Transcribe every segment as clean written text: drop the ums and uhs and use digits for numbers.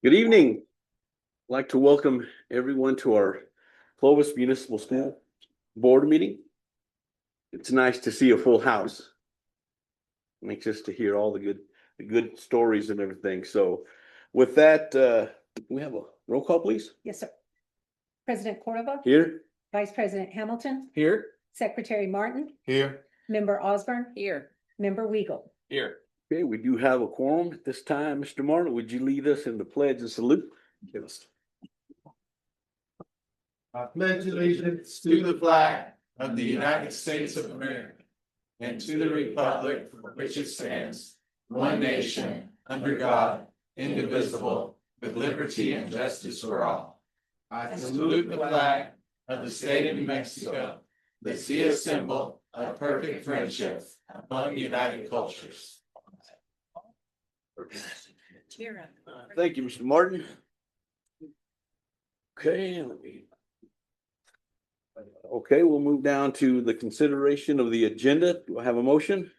Good evening. I'd like to welcome everyone to our Clovis Municipal School Board meeting. It's nice to see a full house. Anxious to hear all the good stories and everything. So with that, we have a roll call, please. Yes, sir. President Cordova, Here. Vice President Hamilton, Here. Secretary Martin, Here. Member Osborne, Here. Member Weigel. Here. Okay, we do have a quorum at this time. Mr. Martin, would you lead us in the pledge and salute? Yes. I pledge allegiance to the flag of the United States of America and to the republic for which it stands, one nation, under God, indivisible, with liberty and justice for all. I salute the flag of the state of New Mexico, the sea symbol of perfect friendship among united cultures. Thank you, Mr. Martin. Okay, we'll move down to the consideration of the agenda. Do I have a motion?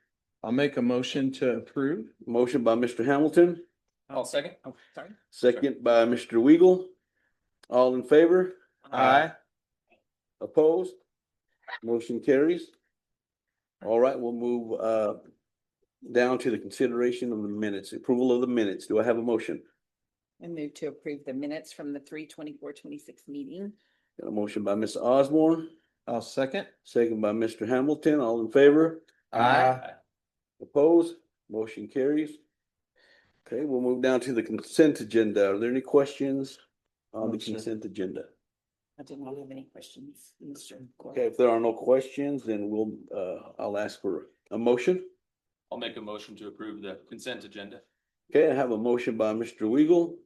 I'll make a motion to approve. Motion by Mr. Hamilton, I'll second. Oh, sorry. second by Mr. Weigel. All in favor? Aye. Opposed? Motion carries. All right, we'll move down to the consideration of the minutes, approval of the minutes. Do I have a motion? I move to approve the minutes from the 3/24/26 meeting. Got a motion by Ms. Osborne, I'll second. second by Mr. Hamilton. All in favor? Aye. Opposed? Motion carries. Okay, we'll move down to the consent agenda. Are there any questions on the Motion. consent agenda? I did not have any questions, Mr. Okay, if there are no questions, then I'll ask for a motion. I'll make a motion to approve the consent agenda. Okay, I have a motion by Mr. Weigel,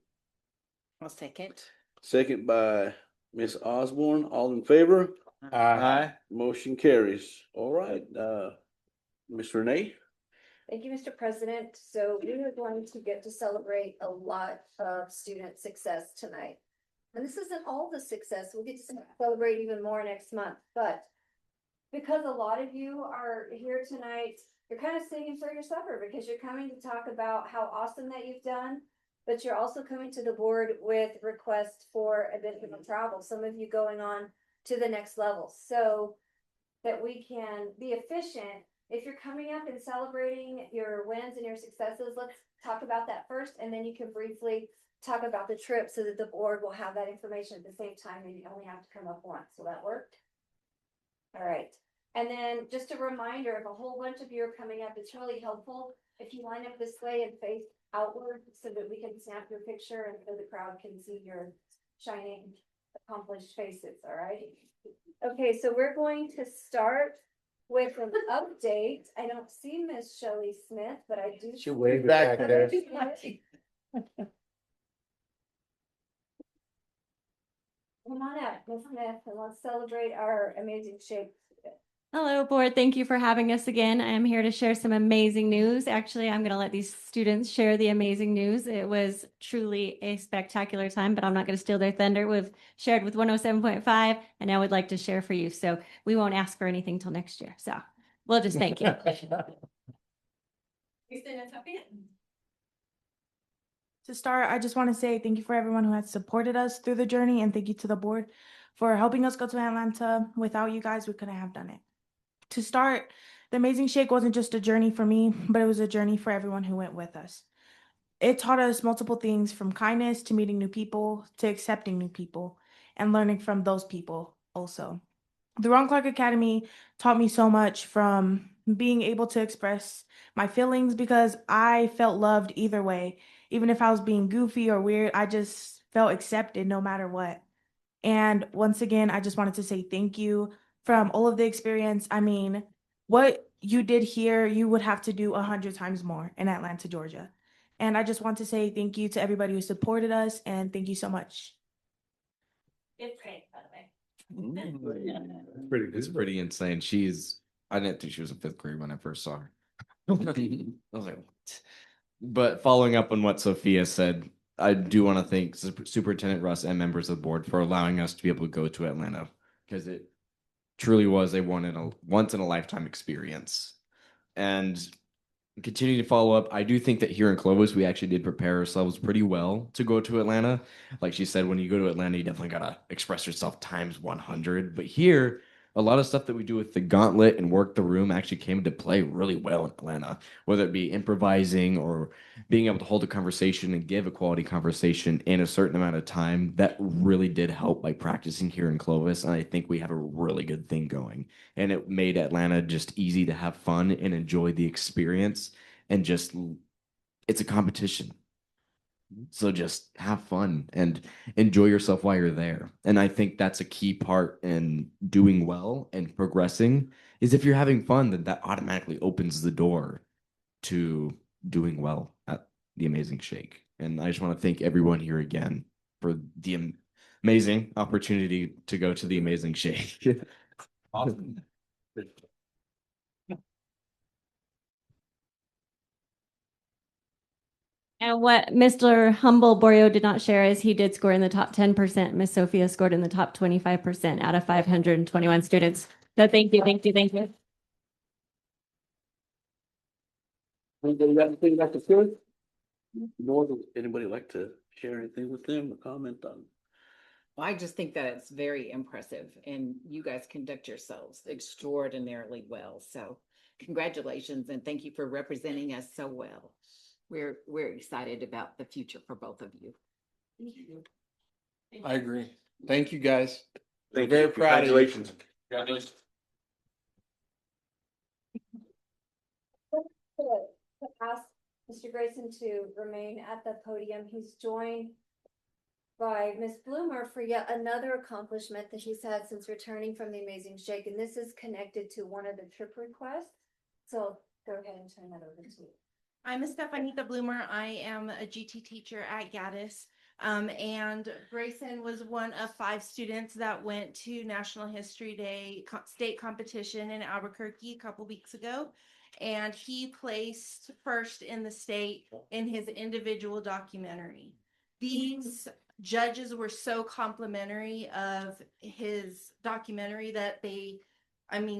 I'll second. second by Ms. Osborne. All in favor? Aye. Motion carries. All right, Ms. Renee? Thank you, Mr. President. So we are going to get to celebrate a lot of student success tonight. And this isn't all the success. We'll get to celebrate even more next month, but because a lot of you are here tonight, you're kind of singing for your supper because you're coming to talk about how awesome that you've done, but you're also coming to the board with requests for additional travel. Some of you going on to the next level so that we can be efficient. If you're coming up and celebrating your wins and your successes, let's talk about that first, and then you can briefly talk about the trip so that the board will have that information at the same time and you only have to come up once. Will that work? All right. And then just a reminder, if a whole bunch of you are coming up, it's really helpful if you line up this way and face outward so that we can snap your picture and so the crowd can see your shining, accomplished faces. All right. Okay, so we're going to start with an update. I don't see Miss Shelley Smith, but I do. She waved back there. Come on up, Miss Smith, and let's celebrate our amazing shape. Hello, board. Thank you for having us again. I am here to share some amazing news. Actually, I'm going to let these students share the amazing news. It was truly a spectacular time, but I'm not going to steal their thunder. We've shared with 107.5, and I would like to share for you. So we won't ask for anything till next year. So we'll just thank you. To start, I just want to say thank you for everyone who has supported us through the journey, and thank you to the board for helping us go to Atlanta. Without you guys, we couldn't have done it. To start, the Amazing Shake wasn't just a journey for me, but it was a journey for everyone who went with us. It taught us multiple things, from kindness to meeting new people to accepting new people and learning from those people also. The Ron Clark Academy taught me so much, from being able to express my feelings because I felt loved either way. Even if I was being goofy or weird, I just felt accepted no matter what. And once again, I just wanted to say thank you from all of the experience. I mean, what you did here, you would have to do 100 times more in Atlanta, Georgia. And I just want to say thank you to everybody who supported us, and thank you so much. It's great, by the way. It's pretty insane. I didn't think she was in fifth grade when I first saw her. I was like, what? But following up on what Sophia said, I do want to thank Superintendent Russ and members of the board for allowing us to be able to go to Atlanta, because it truly was a once in a lifetime experience. And continue to follow up. I do think that here in Clovis, we actually did prepare ourselves pretty well to go to Atlanta. Like she said, when you go to Atlanta, you definitely gotta express yourself times 100. But here, a lot of stuff that we do with the gauntlet and work the room actually came into play really well in Atlanta, whether it be improvising or being able to hold a conversation and give a quality conversation in a certain amount of time. That really did help by practicing here in Clovis. And I think we have a really good thing going. And it made Atlanta just easy to have fun and enjoy the experience. And just, it's a competition. So just have fun and enjoy yourself while you're there. And I think that's a key part in doing well and progressing is if you're having fun, then that automatically opens the door to doing well at the Amazing Shake. And I just want to thank everyone here again for the amazing opportunity to go to the Amazing Shake. Awesome. And what Mr. Humble Borio did not share is he did score in the top 10%. Miss Sophia scored in the top 25% out of 521 students. So thank you, thank you, thank you. Anybody got anything about the students? Nor would anybody like to share anything with them or comment on? I just think that it's very impressive and you guys conduct yourselves extraordinarily well. So congratulations and thank you for representing us so well. We're excited about the future for both of you. I agree. Thank you, guys. Thank Very you. proud of you. Congratulations. Congratulations. To ask Mr. Grayson to remain at the podium. He's joined by Miss Bloomer for yet another accomplishment that he's had since returning from the Amazing Shake, and this is connected to one of the trip requests. So go ahead and turn that over to you. I'm Estefanita Bloomer. I am a GT teacher at Gaddis. And Grayson was one of 5 students that went to National History Day state competition in Albuquerque a couple weeks ago. And he placed first in the state in his individual documentary. These judges were so complimentary of his documentary that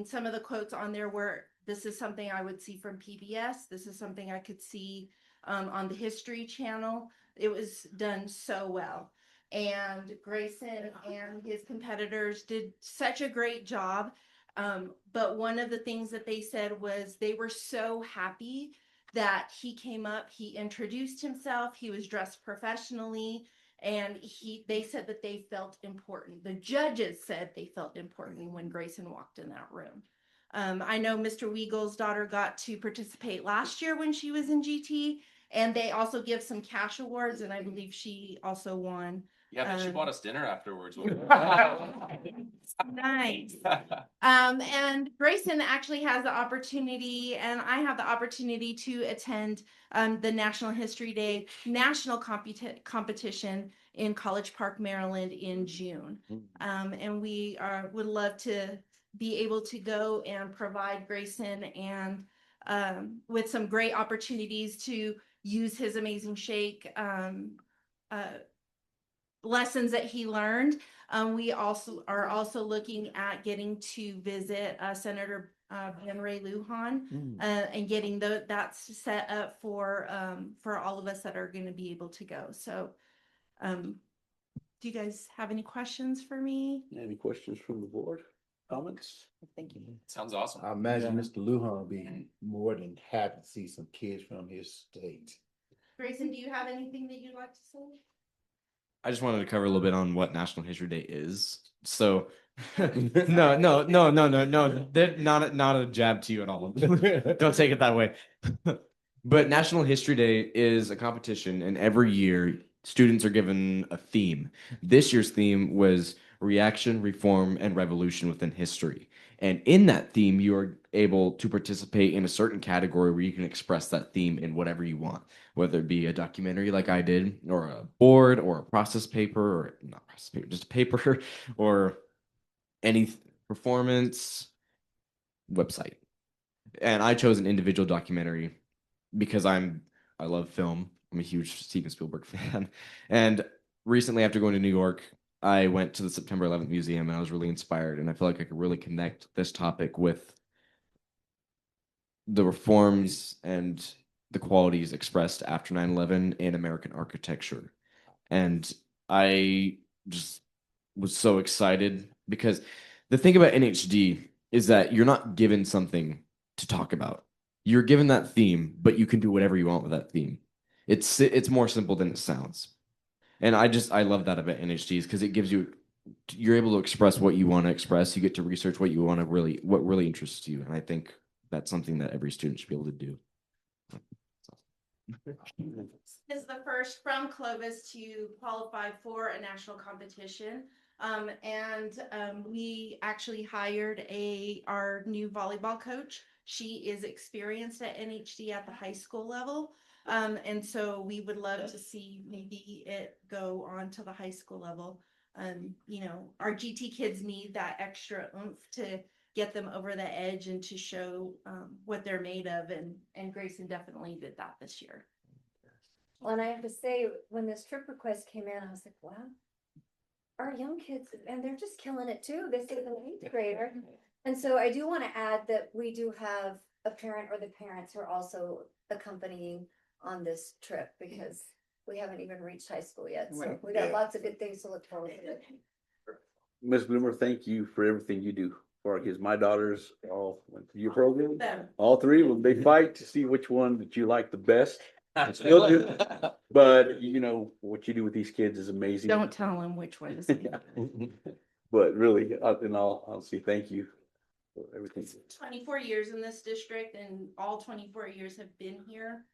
some of the quotes on there were, "This is something I would see from PBS. This is something I could see on the History Channel." It was done so well. And Grayson and his competitors did such a great job. But one of the things that they said was they were so happy that he came up, he introduced himself, he was dressed professionally, and they said that they felt important. The judges said they felt important when Grayson walked in that room. I know Mr. Weagle's daughter got to participate last year when she was in GT, and they also give some cash awards, and I believe she also won. Yeah, but she bought us dinner afterwards. Nice. And Grayson actually has the opportunity, and I have the opportunity to attend the National History Day national competition in College Park, Maryland in June. And we would love to be able to go and provide Grayson and with some great opportunities to use his Amazing Shake lessons that he learned. We are also looking at getting to visit Senator Ben Ray Lujan and getting that's set up for all of us that are going to be able to go. So, do you guys have any questions for me? Any questions from the board? Comments? Thank you. Sounds awesome. I imagine Mr. Lujan will be more than happy to see some kids from his state. Grayson, do you have anything that you'd like to say? I just wanted to cover a little bit on what National History Day is. So, no, not a jab to you at all. Don't take it that way. But National History Day is a competition, and every year students are given a theme. This year's theme was reaction, reform, and revolution within history. And in that theme, you are able to participate in a certain category where you can express that theme in whatever you want, whether it be a documentary like I did, or a board, or a process paper, or not process paper, just a paper, or any performance website. And I chose an individual documentary because I love film. I'm a huge Steven Spielberg fan. And recently, after going to New York, I went to the September 11th Museum, and I was really inspired. And I feel like I could really connect this topic with the reforms and the qualities expressed after 9/11 in American architecture. And I just was so excited because the thing about NHD is that you're not given something to talk about. You're given that theme, but you can do whatever you want with that theme. It's more simple than it sounds. And I love that about NHDs because it gives you're able to express what you want to express. You get to research what you want to what really interests you. And I think that's something that every student should be able to do. Is the first from Clovis to qualify for a national competition. We actually hired our new volleyball coach. She is experienced at NHD at the high school level. And so we would love to see maybe it go on to the high school level. Our GT kids need that extra oomph to get them over the edge and to show what they're made of. And Grayson definitely did that this year. Well, and I have to say, when this trip request came in, I was like, wow. Our young kids, and they're just killing it too. This is an 8th grader. And so I do want to add that we do have a parent or the parents who are also accompanying on this trip because we haven't even reached high school yet. So Right. we got lots of good things to look forward to. Ms. Bloomer, thank you for everything you do for our kids. My daughters all went through your program. All three of them, they fight to see which one that you like the best. Still do. But you know, what you do with these kids is amazing. Don't tell them which one is. But really, in all honesty, thank you for everything. 24 years in this district and all 24 years have been here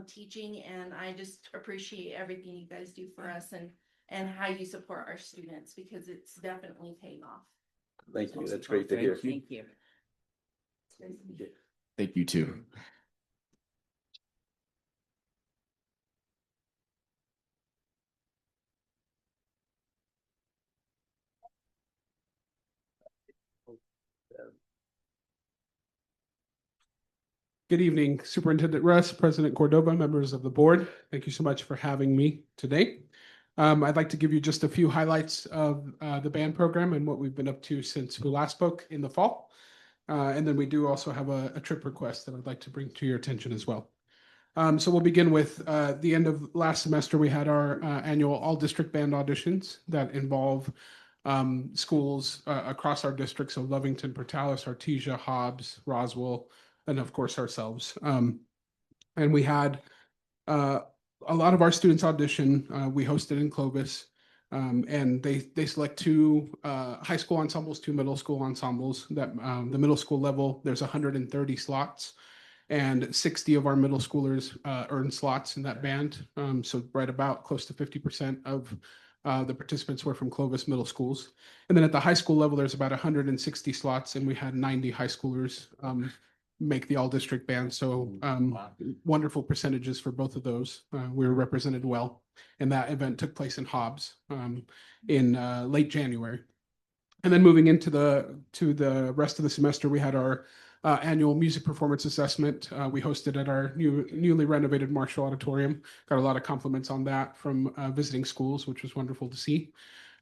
teaching, and I just appreciate everything you guys do for us and how you support our students because it's definitely paying off. Thank you. That's great to hear. Thank you. Thank you too. Good evening, Superintendent Russ, President Cordova, members of the board. Thank you so much for having me today. I'd like to give you just a few highlights of the band program and what we've been up to since we last spoke in the fall. And then we do also have a trip request that I'd like to bring to your attention as well. So we'll begin with the end of last semester. We had our annual all-district band auditions that involve schools across our district. So Lovington, Portales, Artesia, Hobbs, Roswell, and of course ourselves. And we had a lot of our students audition. We hosted in Clovis, and they select 2 high school ensembles, 2 middle school ensembles. That the middle school level, there's 130 slots, and 60 of our middle schoolers earn slots in that band. So right about close to 50% of the participants were from Clovis middle schools. And then at the high school level, there's about 160 slots, and we had 90 high schoolers make the all district band. So wonderful percentages for both of those. We were represented well. And that event took place in Hobbs in late January. And then moving into the rest of the semester, we had our annual music performance assessment. We hosted at our newly renovated Marshall Auditorium. Got a lot of compliments on that from visiting schools, which was wonderful to see.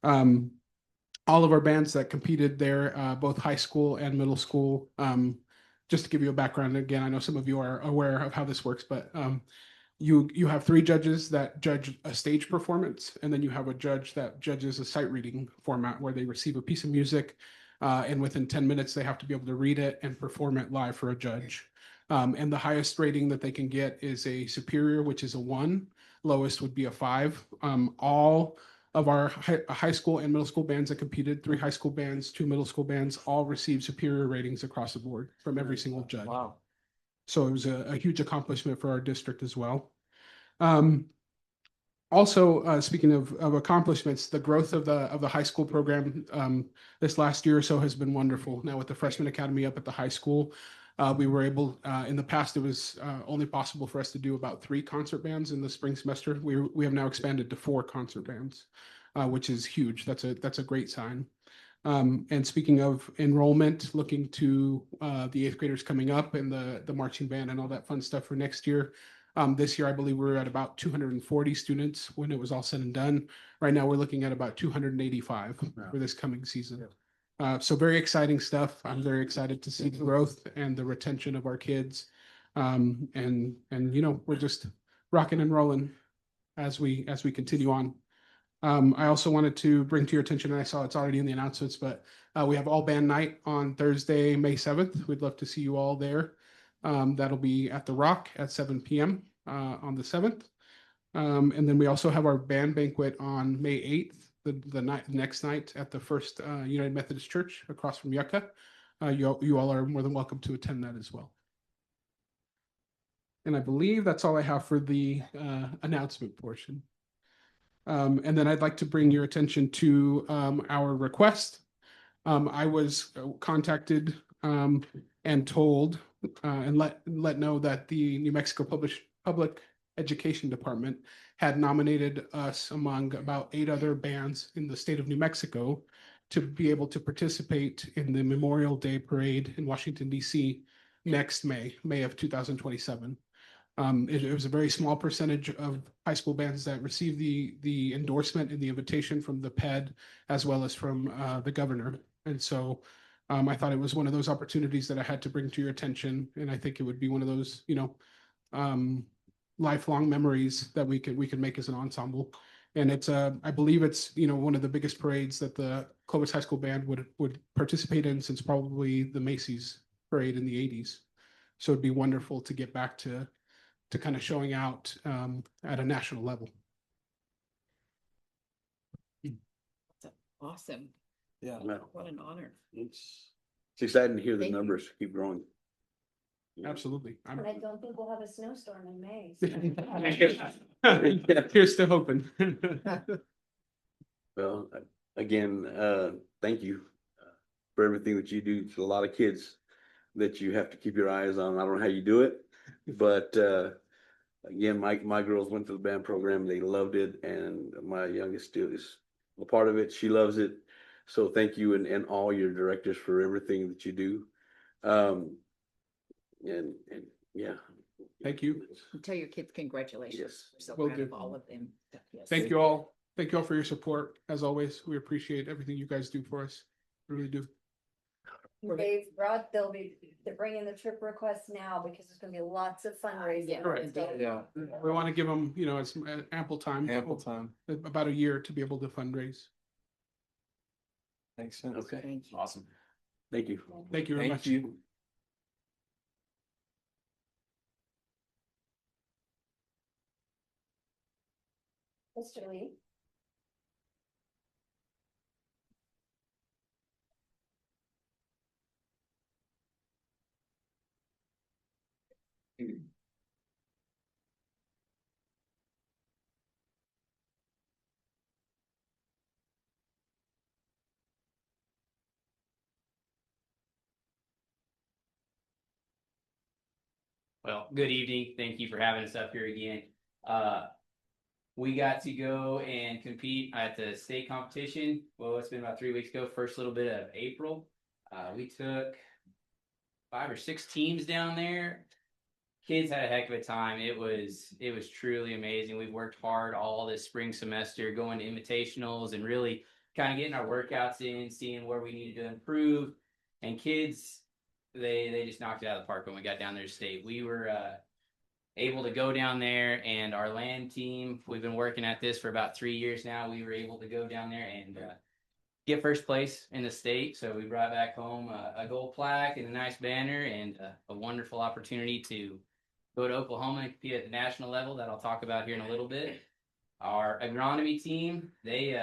All of our bands that competed there, both high school and middle school, just to give you a background, again, I know some of you are aware of how this works, but you have 3 judges that judge a stage performance, and then you have a judge that judges a sight reading format where they receive a piece of music, and within 10 minutes, they have to be able to read it and perform it live for a judge. And the highest rating that they can get is a superior, which is a 1. Lowest would be a 5. All of our high school and middle school bands that competed, 3 high school bands, 2 middle school bands, all received superior ratings across the board from every single judge. Wow. So it was a huge accomplishment for our district as well. Also, speaking of accomplishments, the growth of the high school program this last year or so has been wonderful. Now with the freshman academy up at the high school, we were able, in the past, it was only possible for us to do about 3 concert bands in the spring semester. We have now expanded to 4 concert bands, which is huge. That's a great sign. And speaking of enrollment, looking to the 8th graders coming up and the marching band and all that fun stuff for next year. This year, I believe we were at about 240 students when it was all said and done. Right now, we're looking at about 285 for this coming season. So very exciting stuff. I'm very excited to see the growth and the retention of our kids And we're just rocking and rolling as we continue on. I also wanted to bring to your attention, and I saw it's already in the announcements, but we have all band night on Thursday, May 7th. We'd love to see you all there. That'll be at the Rock at 7 p.m. On the 7th. And then we also have our band banquet on May 8th, the next night at the First United Methodist Church across from Yucca. You all are more than welcome to attend that as well. And I believe that's all I have for the announcement portion. And then I'd like to bring your attention to our request. I was contacted and told and let know that the New Mexico Public Education Department had nominated us among about 8 other bands in the state of New Mexico to be able to participate in the Memorial Day Parade in Washington, D.C. next May of 2027. It was a very small percentage of high school bands that received the endorsement and the invitation from the PED as well as from the governor. And so I thought it was one of those opportunities that I had to bring to your attention. And I think it would be one of those, lifelong memories that we could make as an ensemble. And it's I believe it's one of the biggest parades that the Clovis High School band would participate in since probably the Macy's parade in the 80s. So it'd be wonderful to get back to kind of showing out at a national level. That's awesome. Yeah. Well, What an honor. it's exciting to hear the Thank you. numbers keep growing. Absolutely. And I don't think we'll have a snowstorm in May. Here's to hoping. Well, again, thank you for everything that you do. It's a lot of kids that you have to keep your eyes on. I don't know how you do it, but again, my girls went through the band program. They loved it, and my youngest still is a part of it. She loves it. So thank you and all your directors for everything that you do. And yeah. Thank you. And tell your kids congratulations. Yes. We're so Will proud do. of all of them. Yes. Thank you all. Thank you all for your support. As always, we appreciate everything you guys do for us. We really do. They're bringing the trip requests now because there's gonna be lots of fundraising. Yeah. Right. Yeah. We want to give them, it's ample time. Ample time. About a year to be able to fundraise. Makes sense. Okay. Thank you. Awesome. Thank you. Thank you very Thank much. you. Mr. Lee? Well, good evening. Thank you for having us up here again. We got to go and compete at the state competition. Well, it's been about 3 weeks ago, first little bit of April. We took 5 or 6 teams down there. Kids had a heck of a time. It was truly amazing. We've worked hard all this spring semester, going to invitationals and really kind of getting our workouts in, seeing where we needed to improve. And kids, they just knocked it out of the park when we got down there to state. We were able to go down there, and our land team, we've been working at this for about 3 years now. We were able to go down there and get first place in the state. So we brought back home a gold plaque and a nice banner and a wonderful opportunity to go to Oklahoma and compete at the national level that I'll talk about here in a little bit. Our agronomy team, they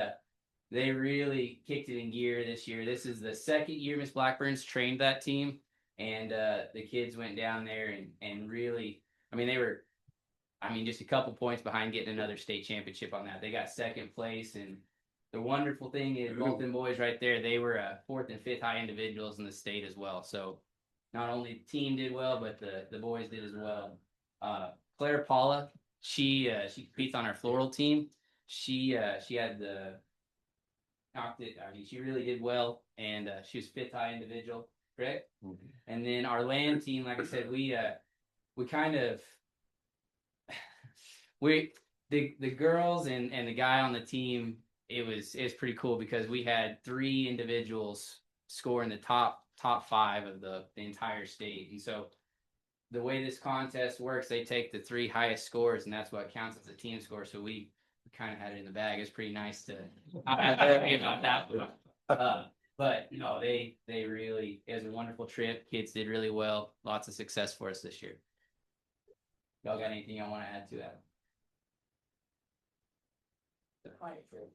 really kicked it in gear this year. This is the second year Miss Blackburn's trained that team, and the kids went down there and really, they were, just a couple points behind getting another state championship on that. They got second place, and the wonderful thing is both them boys right there, they were 4th and 5th high individuals in the state as well. So not only the team did well, but the boys did as well. Claire Paula, she competes on our floral team. She had knocked it. She really did well, and she was 5th high individual, correct? Mm-hmm. And then our land team, like I said, we kind of the girls and the guy on the team. It was pretty cool because we had 3 individuals score in the top 5 of the entire state, and so the way this contest works, they take the 3 highest scores, and that's what counts as a team score. So we kind of had it in the bag. It's pretty nice to about that. But no, they really, it was a wonderful trip. Kids did really well. Lots of success for us this year. Y'all got anything y'all want to add to that?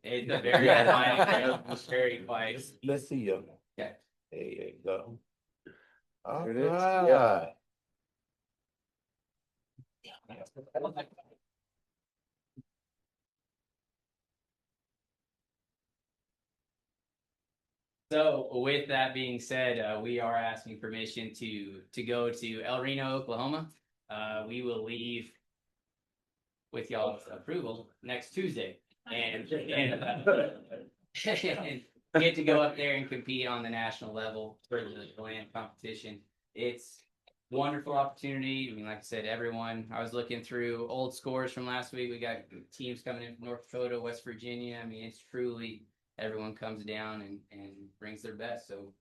It's a very quiet, very quiet. Let's see you. Okay. There you go. All There it is. right. So with that being said, we are asking permission to go to El Reno, Oklahoma. We will leave with y'all's approval next Tuesday and get to go up there and compete on the national level for the land competition. It's a wonderful opportunity. I mean, like I said, everyone, I was looking through old scores from last week. We got teams coming in from North Dakota, West Virginia. I mean, it's truly everyone comes down and brings their best. So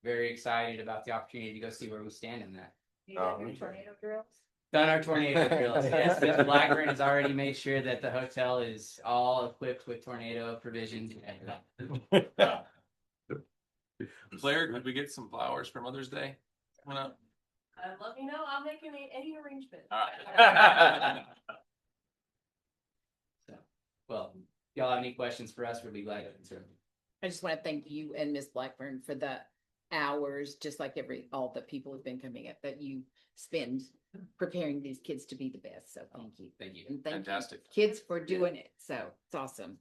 very excited about the opportunity to go see where we stand in that. You got your tornado drills? Done our tornado drills. Yes, Mr. Blackburn has already made sure that the hotel is all equipped with tornado provisions. Claire, could we get some flowers for Mother's Day coming up? Let me know. I'll make any arrangement. All right. So, well, y'all have any questions for us? We'll be glad to answer them. I just want to thank you and Miss Blackburn for the hours, just like all the people have been coming up, that you spend preparing these kids to be the best. So thank you. Thank you. And thank Fantastic. you, kids, for doing it. So it's awesome.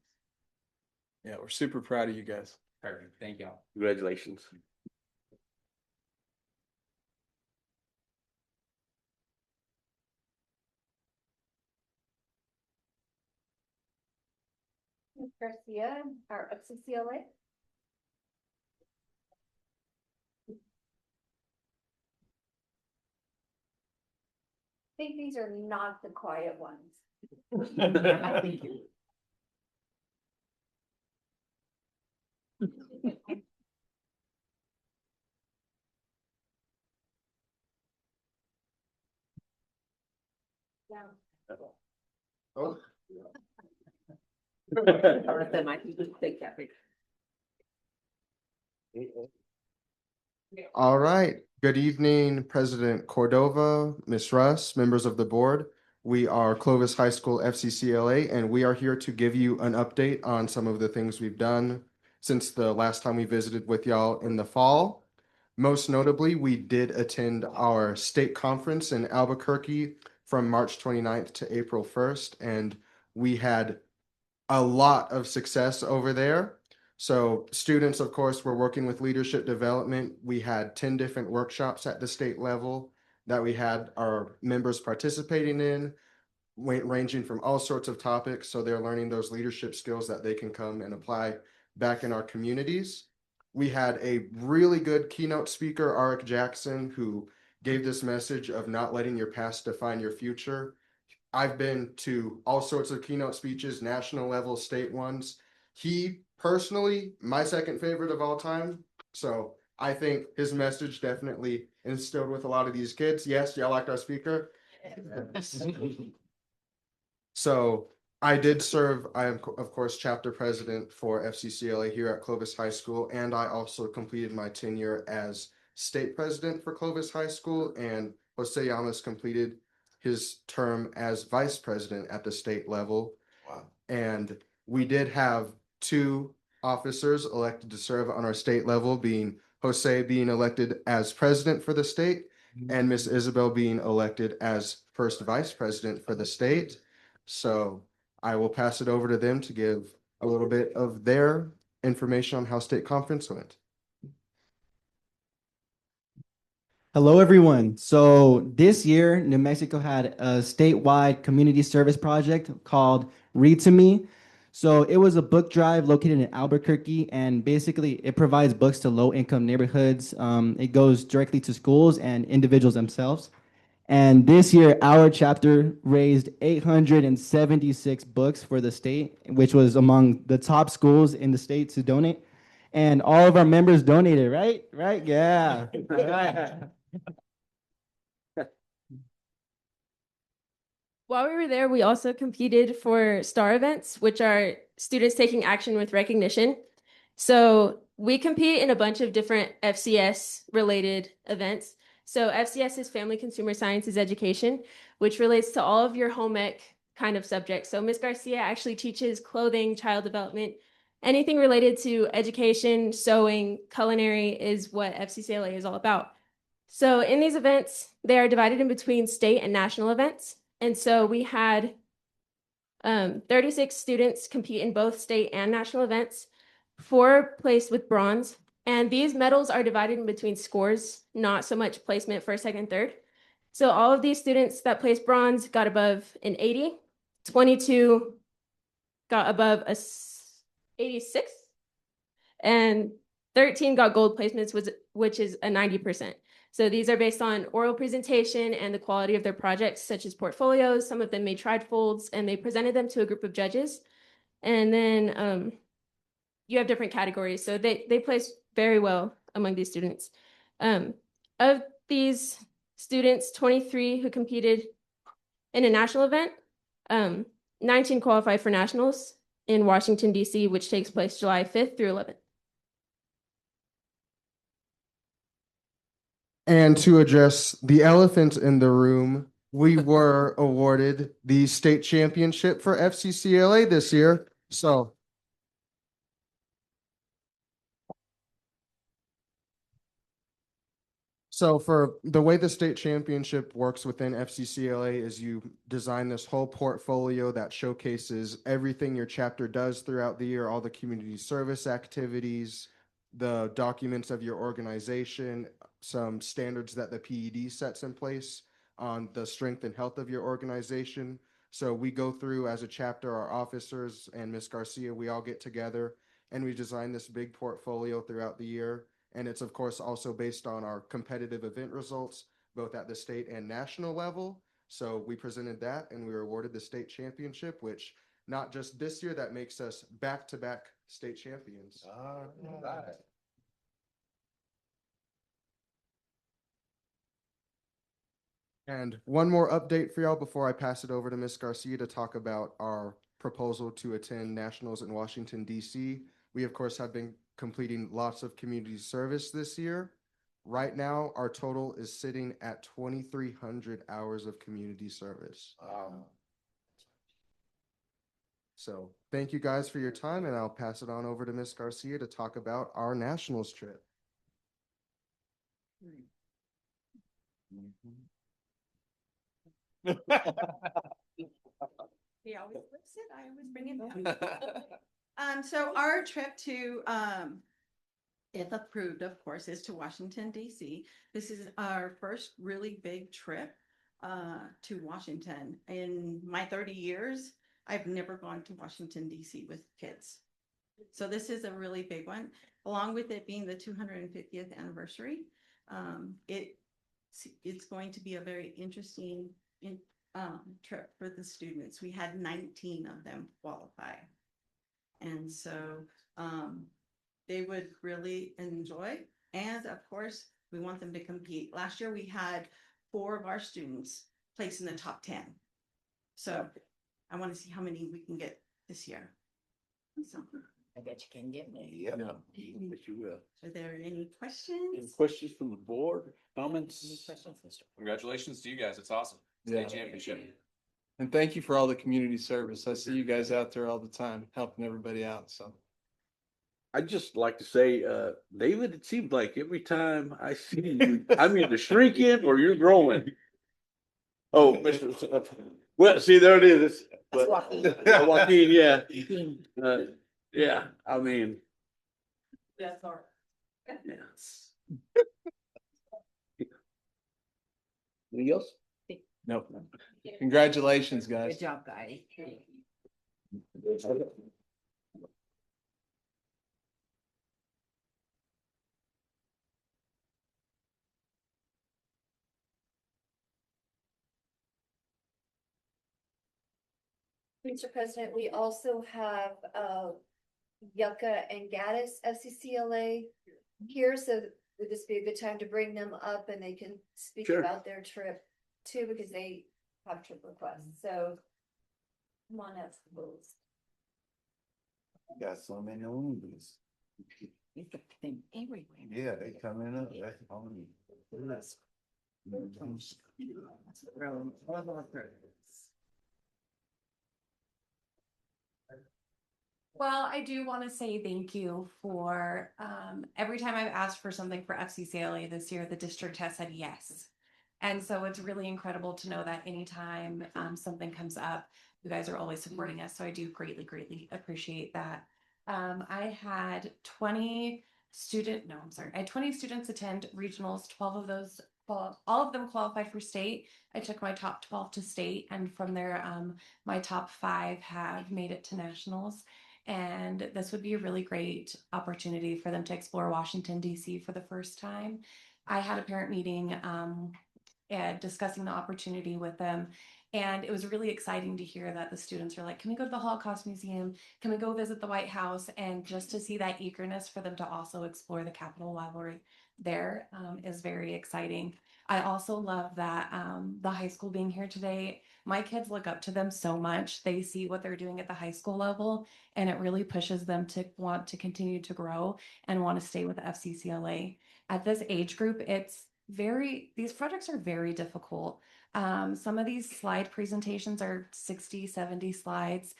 Yeah, we're super proud of you guys. Perfect. Thank y'all. Congratulations. Ms. Garcia, our FCCLA. I think these are not the quiet ones. Thank you. Oh. Martha might be good to take that picture. All right. Good evening, President Cordova, Ms. Russ, members of the board. We are Clovis High School FCCLA, and we are here to give you an update on some of the things we've done since the last time we visited with y'all in the fall. Most notably, we did attend our state conference in Albuquerque from March 29th to April 1st, and we had a lot of success over there. So students, of course, were working with leadership development. We had 10 different workshops at the state level that we had our members participating in, ranging from all sorts of topics. So they're learning those leadership skills that they can come and apply back in our communities. We had a really good keynote speaker, Arik Jackson, who gave this message of not letting your past define your future. I've been to all sorts of keynote speeches, national level, state ones. He personally, my second favorite of all time. So I think his message definitely instilled with a lot of these kids. Yes, y'all liked our speaker. So I did serve, I am of course chapter president for FCCLA here at Clovis High School, and I also completed my tenure as state president for Clovis High School, and Jose Llamas completed his term as vice president at the state level. Wow. And we did have 2 officers elected to serve on our state level, being Jose being elected as president for the state, and Miss Isabel being elected as first vice president for the state. So I will pass it over to them to give a little bit of their information on how state conference went. Hello, everyone. So this year, New Mexico had a statewide community service project called Read to Me. So it was a book drive located in Albuquerque, and basically it provides books to low-income neighborhoods. It goes directly to schools and individuals themselves. And this year, our chapter raised 876 books for the state, which was among the top schools in the state to donate. And all of our members donated, right? Right? Yeah. Right. While we were there, we also competed for STAR events, which are students taking action with recognition. So we compete in a bunch of different FCS related events. So FCS is Family Consumer Sciences Education, which relates to all of your home ec kind of subjects. So Ms. Garcia actually teaches clothing, child development, anything related to education, sewing, culinary is what FCCLA is all about. So in these events, they are divided in between state and national events. And so we had 36 students compete in both state and national events. 4 placed with bronze. And these medals are divided in between scores, not so much placement first, second, third. So all of these students that placed bronze got above an 80, 22 got above a 86, and 13 got gold placements, which is a 90%. So these are based on oral presentation and the quality of their projects, such as portfolios. Some of them made trifolds, and they presented them to a group of judges. And then you have different categories. So they place very well among these students. Of these students, 23 who competed in a national event, 19 qualified for nationals in Washington, D.C., which takes place July 5th through 11th. And to address the elephant in the room, we were awarded the state championship for FCCLA this year. So for the way the state championship works within FCCLA is you design this whole portfolio that showcases everything your chapter does throughout the year, all the community service activities, the documents of your organization, some standards that the PED sets in place on the strength and health of your organization. So we go through as a chapter, our officers and Ms. Garcia, we all get together and we design this big portfolio throughout the year. And it's, of course, also based on our competitive event results, both at the state and national level. So we presented that and we were awarded the state championship, which not just this year, that makes us back-to-back state champions. All right. And one more update for y'all before I pass it over to Ms. Garcia to talk about our proposal to attend nationals in Washington, D.C. We, of course, have been completing lots of community service this year. Right now, our total is sitting at 2,300 hours of community service. So thank you guys for your time, and I'll pass it on over to Ms. Garcia to talk about our nationals trip. He always flips it. I always bring it back. So our trip to, if approved, of course, is to Washington, D.C. This is our first really big trip to Washington. In my 30 years, I've never gone to Washington, D.C. with kids. So this is a really big one, along with it being the 250th anniversary. It's going to be a very interesting trip for the students. We had 19 of them qualify. And so they would really enjoy. And of course, we want them to compete. Last year, we had 4 of our students place in the top 10. So I want to see how many we can get this year. So I bet you can get me. Yeah, but you will. are there any questions? Any questions from the board, comments? Any questions, Mr. Congratulations to you guys. It's awesome. Yeah. State championship. And thank you for all the community service. I see you guys out there all the time, helping everybody out, so. I'd just like to say, David, it seems like every time I see you, I'm either shrinking or you're growing. Oh, Mr. Well, see, there it is. That's Joaquin. Joaquin, yeah. Yeah, I mean, That's all right. yeah. Anything else? Nope. Congratulations, guys. Good job, guys. Mr. President, we also have Yucca and Gaddis FCCLA here, so would this be a good time to bring them up and they can speak Sure. about their trip too, because they have trip requests, so. Come on up, please. Got so many movies. It's a thing everywhere. Yeah, they coming up. That's only. Well, I do want to say thank you for every time I've asked for something for FCCLA this year, the district has said yes. And so it's really incredible to know that anytime something comes up, you guys are always supporting us. So I do greatly, greatly appreciate that. I had 20 I had 20 students attend regionals, 12 of those, all of them qualified for state. I took my top 12 to state, and from there, my top 5 have made it to nationals. And this would be a really great opportunity for them to explore Washington, D.C. for the first time. I had a parent meeting and discussing the opportunity with them. And it was really exciting to hear that the students are like, can we go to the Holocaust Museum? Can we go visit the White House? And just to see that eagerness for them to also explore the Capitol Library there is very exciting. I also love that the high school being here today. My kids look up to them so much. They see what they're doing at the high school level, and it really pushes them to want to continue to grow and want to stay with FCCLA. At this age group, these projects are very difficult. Some of these slide presentations are 60, 70 slides,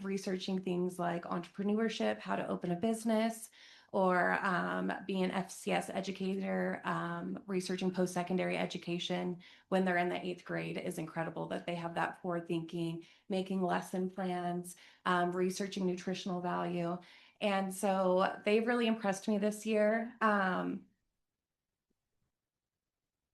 researching things like entrepreneurship, how to open a business, or be an FCS educator, researching post-secondary education when they're in the 8th grade is incredible that they have that forward thinking, making lesson plans, researching nutritional value. And so they've really impressed me this year. The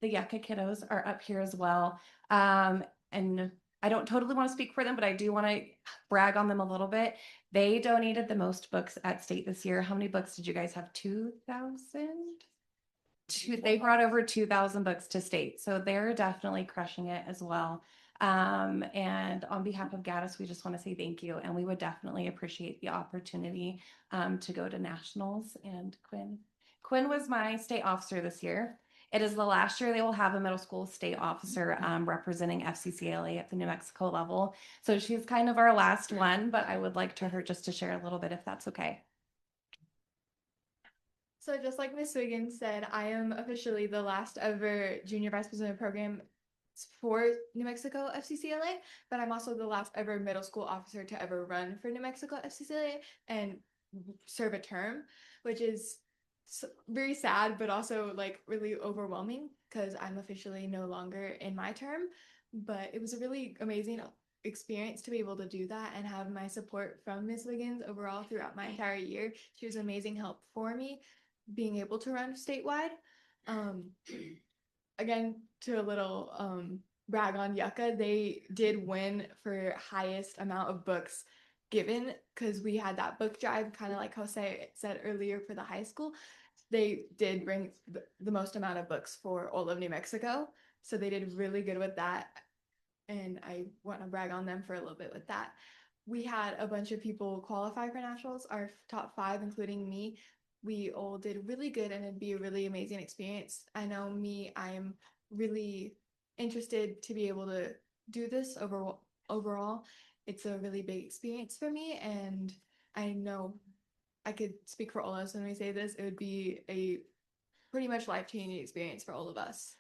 Yucca kiddos are up here as well. And I don't totally want to speak for them, but I do want to brag on them a little bit. They donated the most books at state this year. How many books did you guys have? 2,000? They brought over 2,000 books to state. So they're definitely crushing it as well. And on behalf of Gaddis, we just want to say thank you. And we would definitely appreciate the opportunity to go to nationals. And Quinn was my state officer this year. It is the last year they will have a middle school state officer representing FCCLA at the New Mexico level. So she's kind of our last one, but I would like her just to share a little bit if that's okay. So just like Ms. Wiggins said, I am officially the last ever junior vice president of program for New Mexico FCCLA, but I'm also the last ever middle school officer to ever run for New Mexico FCCLA and serve a term, which is very sad, but also like really overwhelming because I'm officially no longer in my term. But it was a really amazing experience to be able to do that and have my support from Ms. Wiggins overall throughout my entire year. She was amazing help for me being able to run statewide. Again, to a little brag on Yucca, they did win for highest amount of books given because we had that book drive, kind of like Jose said earlier for the high school. They did bring the most amount of books for all of New Mexico. So they did really good with that. And I want to brag on them for a little bit with that. We had a bunch of people qualify for nationals, our top 5, including me. We all did really good and it'd be a really amazing experience. I know I'm really interested to be able to do this overall. It's a really big experience for me, and I know I could speak for all of us when we say this, it would be a pretty much life-changing experience for all of us.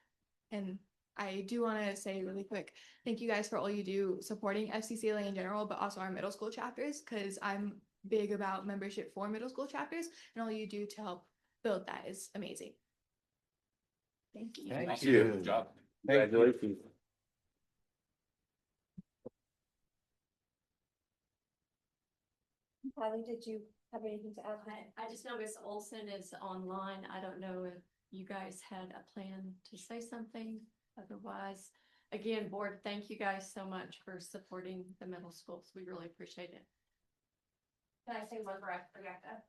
And I do want to say really quick, thank you guys for all you do supporting FCCLA in general, but also our middle school chapters, because I'm big about membership for middle school chapters, and all you do to help build that is amazing. Thank you. Thank you. Good job. Congratulations. Kylie, did you have anything to add? I just know Miss Olson is online. I don't know if you guys had a plan to say something. Otherwise, again, board, thank you guys so much for supporting the middle schools. We really appreciate it. Can I say one breath for Yucca?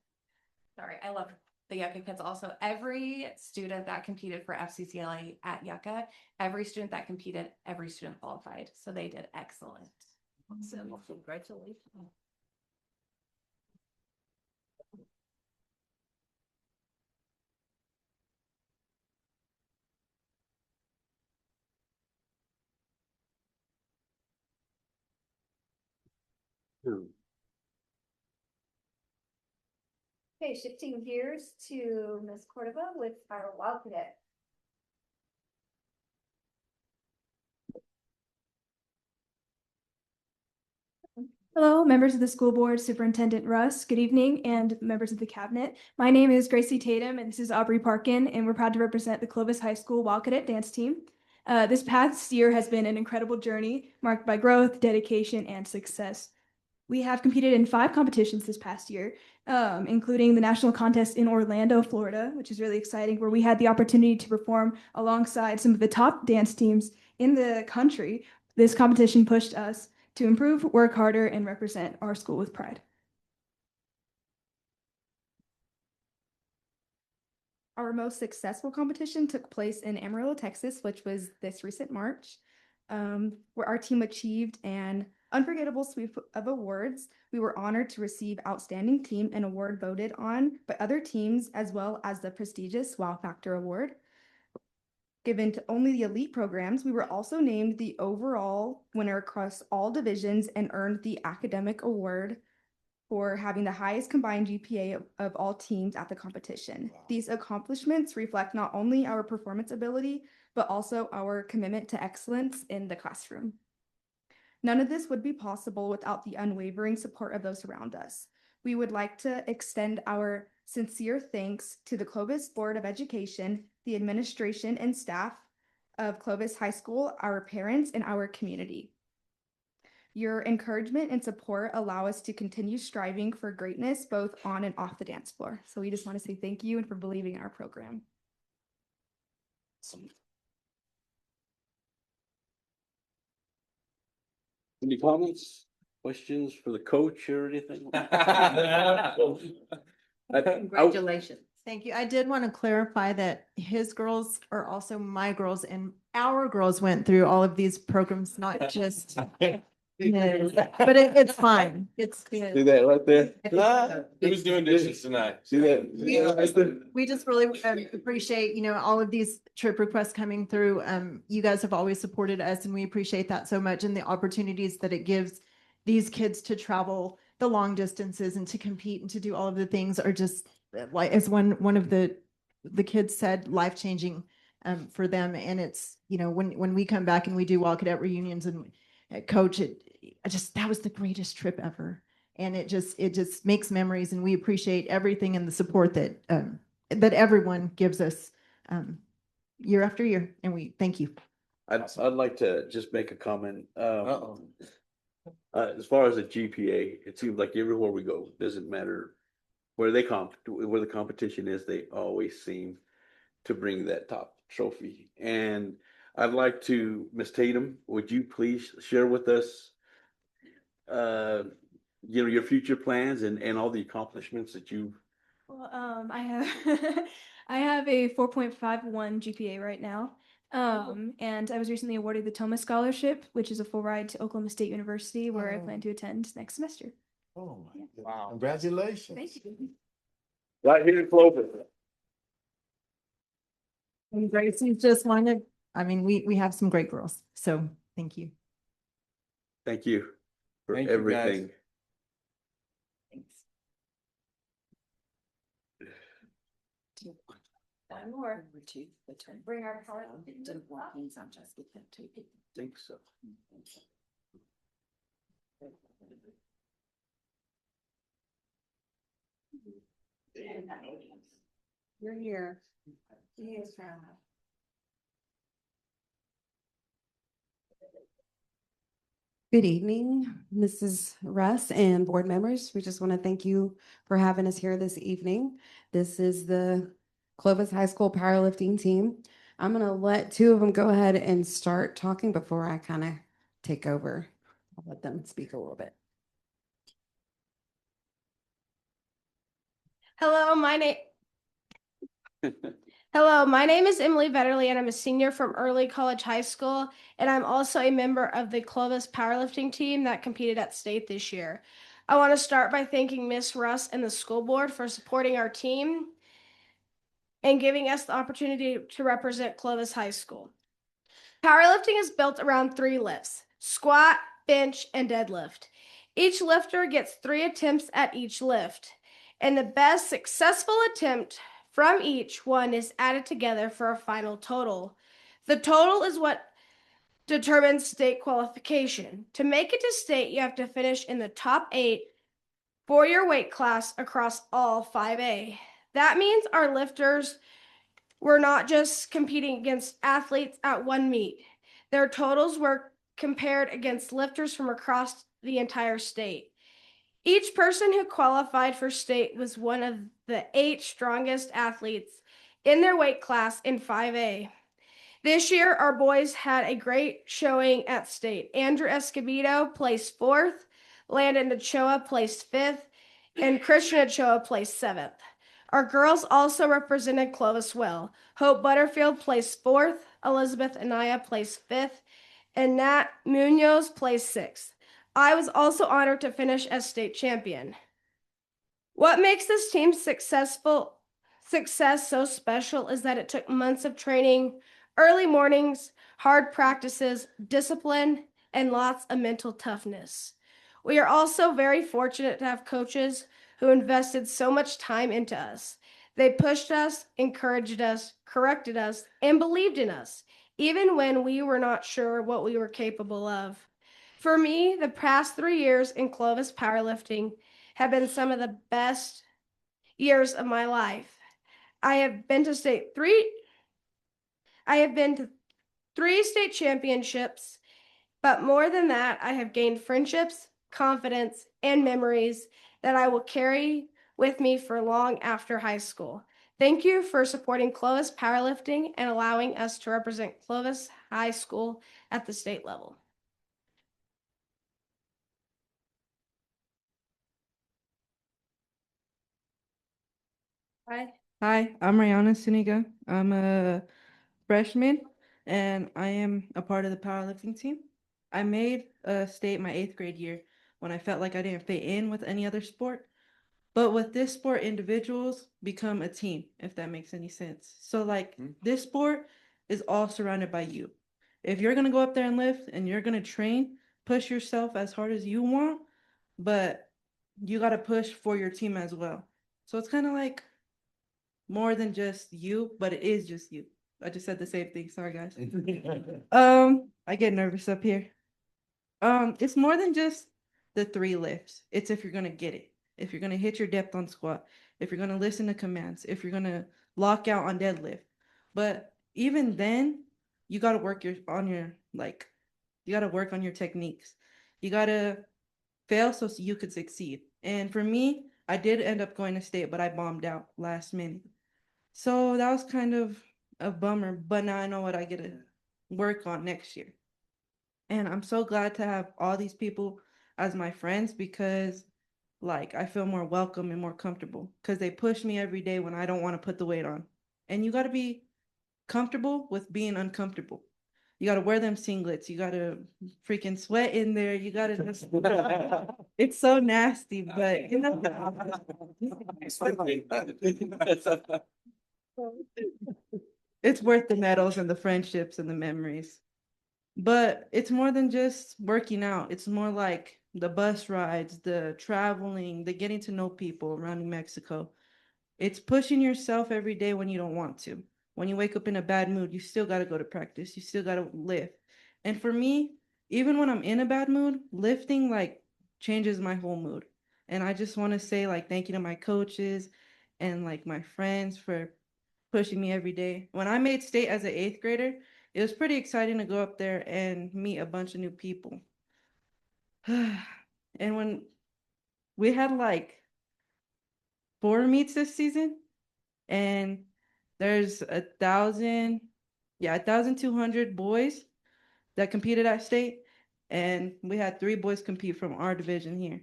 Sorry, I love the Yucca kids also. Every student that competed for FCCLA at Yucca, every student that competed, every student qualified. So they did excellent. Awesome. Congratulations. Okay, shifting gears to Ms. Cordova with our Wild Cadet. Hello, members of the school board, Superintendent Russ, good evening, and members of the cabinet. My name is Gracie Tatum, and this is Aubrey Parkin, and we're proud to represent the Clovis High School Wild Cadet Dance Team. This past year has been an incredible journey marked by growth, dedication, and success. We have competed in 5 competitions this past year, including the national contest in Orlando, Florida, which is really exciting, where we had the opportunity to perform alongside some of the top dance teams in the country. This competition pushed us to improve, work harder, and represent our school with pride. Our most successful competition took place in Amarillo, Texas, which was this recent March, where our team achieved an unforgettable sweep of awards. We were honored to receive Outstanding Team, an award voted on by other teams, as well as the prestigious Wow Factor Award. Given to only the elite programs, we were also named the overall winner across all divisions and earned the academic award for having the highest combined GPA of all teams at the competition. Wow. These accomplishments reflect not only our performance ability, but also our commitment to excellence in the classroom. None of this would be possible without the unwavering support of those around us. We would like to extend our sincere thanks to the Clovis Board of Education, the administration and staff of Clovis High School, our parents, and our community. Your encouragement and support allow us to continue striving for greatness both on and off the dance floor. So we just want to say thank you and for believing in our program. Any comments, questions for the coach or anything? Congratulations. Thank you. I did want to clarify that his girls are also my girls, and our girls went through all of these programs, not just his. But it's fine. It's good. See that right there? Who's doing dishes tonight? See that? We just really appreciate, all of these trip requests coming through. You guys have always supported us, and we appreciate that so much, and the opportunities that it gives these kids to travel the long distances and to compete and to do all of the things are just, like, as one of the kids said, life-changing for them. And it's, when we come back and we do Wild Cadet reunions and coach, that was the greatest trip ever. And it just makes memories, and we appreciate everything and the support that everyone gives us year after year. And we thank you. I'd like to just make a comment. As far as the GPA, it seems like everywhere we go, doesn't matter where the competition is, they always seem to bring that top trophy. And I'd like to, Ms. Tatum, would you please share with us, your future plans and all the accomplishments that you've. Well, I have I have a 4.51 GPA right now. And I was recently awarded the Thomas Scholarship, which is a full ride to Oklahoma State University, where I plan to attend next semester. Oh, my God. Wow. Congratulations. Thank you. Right here in Clovis. And Gracie's just we have some great girls. So thank you. Thank you for Thank you, guys. everything. One more. Bring our power. Think so. You're here. Yes, Good evening, Mrs. Russ and board members. We just want to thank you for having us here this evening. This is the Clovis High School powerlifting team. I'm going to let 2 of them go ahead and start talking before I kind of take over. I'll let them speak a little bit. Hello, my name is Emily Vetterly, and I'm a senior from Early College High School, and I'm also a member of the Clovis powerlifting team that competed at state this year. I want to start by thanking Miss Russ and the school board for supporting our team and giving us the opportunity to represent Clovis High School. Powerlifting is built around 3 lifts: squat, bench, and deadlift. Each lifter gets 3 attempts at each lift, and the best successful attempt from each one is added together for a final total. The total is what determines state qualification. To make it to state, you have to finish in the top 8 for your weight class across all 5A. That means our lifters were not just competing against athletes at one meet. Their totals were compared against lifters from across the entire state. Each person who qualified for state was one of the 8 strongest athletes in their weight class in 5A. This year, our boys had a great showing at state. Andrew Escobedo placed 4th, Landon Ochoa placed 5th, and Christian Ochoa placed 7th. Our girls also represented Clovis well. Hope Butterfield placed 4th, Elizabeth Anaya placed 5th, and Nat Munoz placed 6th. I was also honored to finish as state champion. What makes this team's success so special is that it took months of training, early mornings, hard practices, discipline, and lots of mental toughness. We are also very fortunate to have coaches who invested so much time into us. They pushed us, encouraged us, corrected us, and believed in us, even when we were not sure what we were capable of. For me, the past 3 years in Clovis powerlifting have been some of the best years of my life. I have been to 3 state championships, but more than that, I have gained friendships, confidence, and memories that I will carry with me for long after high school. Thank you for supporting Clovis powerlifting and allowing us to represent Clovis High School at the state level. Hi, I'm Rihanna Suniga. I'm a freshman and I am a part of the powerlifting team. I made a state my 8th grade year when I felt like I didn't fit in with any other sport. But with this sport, individuals become a team, if that makes any sense. So like this sport is all surrounded by you. If you're gonna go up there and lift and you're gonna train, push yourself as hard as you want, but you gotta push for your team as well. So it's kind of like more than just you, but it is just you. I just said the same thing. Sorry, guys. I get nervous up here. It's more than just the 3 lifts. It's if you're gonna get it. If you're gonna hit your depth on squat, if you're gonna listen to commands, if you're gonna lock out on deadlift. But even then, you gotta work you gotta work on your techniques. You gotta fail so you could succeed. And for me, I did end up going to state, but I bombed out last minute. So that was kind of a bummer, but now I know what I get to work on next year. And I'm so glad to have all these people as my friends because like I feel more welcome and more comfortable because they push me every day when I don't want to put the weight on. And you got to be comfortable with being uncomfortable. You got to wear them singlets. You got to freaking sweat in there. You got to just, it's so nasty, but you know. It's worth the medals and the friendships and the memories. But it's more than just working out. It's more like the bus rides, the traveling, the getting to know people around New Mexico. It's pushing yourself every day when you don't want to. When you wake up in a bad mood, you still got to go to practice. You still got to lift. And for me, even when I'm in a bad mood, lifting like changes my whole mood. And I just want to say like thank you to my coaches and like my friends for pushing me every day. When I made state as an 8th grader, it was pretty exciting to go up there and meet a bunch of new people. And when we had like 4 meets this season, and there's 1,200 boys that competed at state, and we had 3 boys compete from our division here.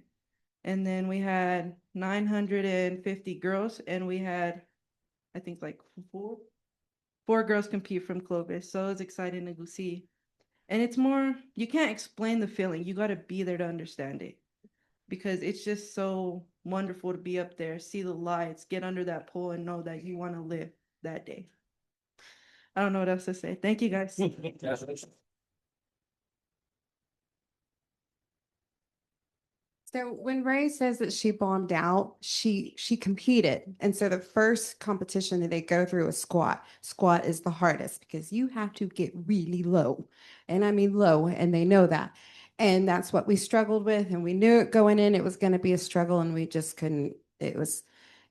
And then we had 950 girls, and we had, I think, like 4 girls compete from Clovis. So it was exciting to go see. And it's more, you can't explain the feeling. You got to be there to understand it because it's just so wonderful to be up there, see the lights, get under that pole and know that you want to live that day. I don't know what else to say. Thank you guys. So when Ray says that she bombed out, she competed. And so the first competition that they go through is squat. Squat is the hardest because you have to get really low. And I mean low, and they know that. And that's what we struggled with. And we knew it going in, it was going to be a struggle, and we just couldn't. It was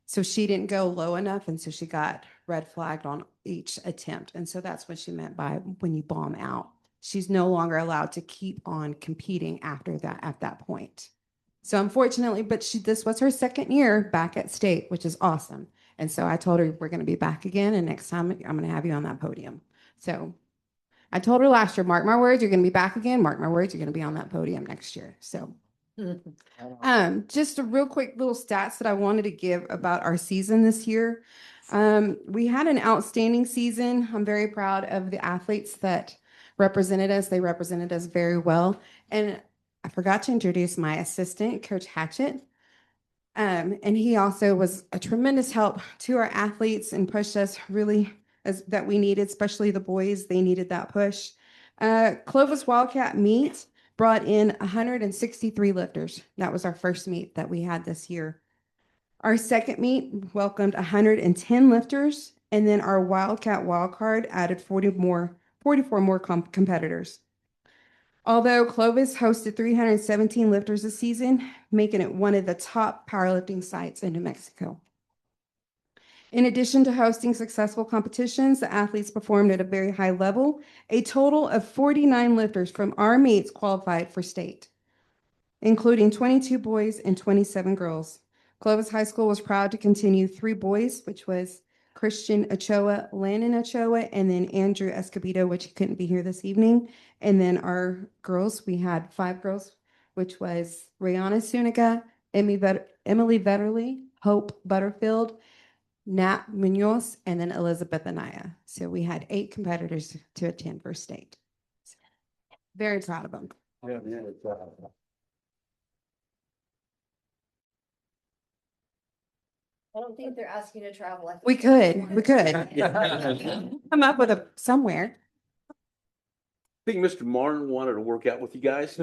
so she didn't go low enough. And so she got red flagged on each attempt. And so that's what she meant by when you bomb out. She's no longer allowed to keep on competing after that at that point. So unfortunately, but this was her second year back at state, which is awesome. And so I told her we're going to be back again, and next time I'm going to have you on that podium. So I told her last year, mark my words, you're going to be back again. Mark my words, you're going to be on that podium next year. So just a real quick little stats that I wanted to give about our season this year. We had an outstanding season. I'm very proud of the athletes that represented us. They represented us very well. And I forgot to introduce my assistant, Coach Hatchett. And he also was a tremendous help to our athletes and pushed us really as that we needed, especially the boys. They needed that push. Clovis Wildcat meet brought in 163 lifters. That was our first meet that we had this year. Our second meet welcomed 110 lifters, and then our Wildcat Wildcard added 44 more competitors. Although Clovis hosted 317 lifters this season, making it one of the top powerlifting sites in New Mexico. In addition to hosting successful competitions, the athletes performed at a very high level. A total of 49 lifters from our meets qualified for state, including 22 boys and 27 girls. Clovis High School was proud to continue 3 boys, which was Christian Ochoa, Landon Ochoa, and then Andrew Escobedo, which couldn't be here this evening. And then our girls, we had 5 girls, which was Rihanna Suniga, Emily Vetterly, Hope Butterfield, Nat Munoz, and then Elizabeth Anaya. So we had 8 competitors to attend for state. So, very proud of them. I don't think they're asking to travel. I think We could come up with a somewhere. I think Mr. Martin wanted to work out with you guys.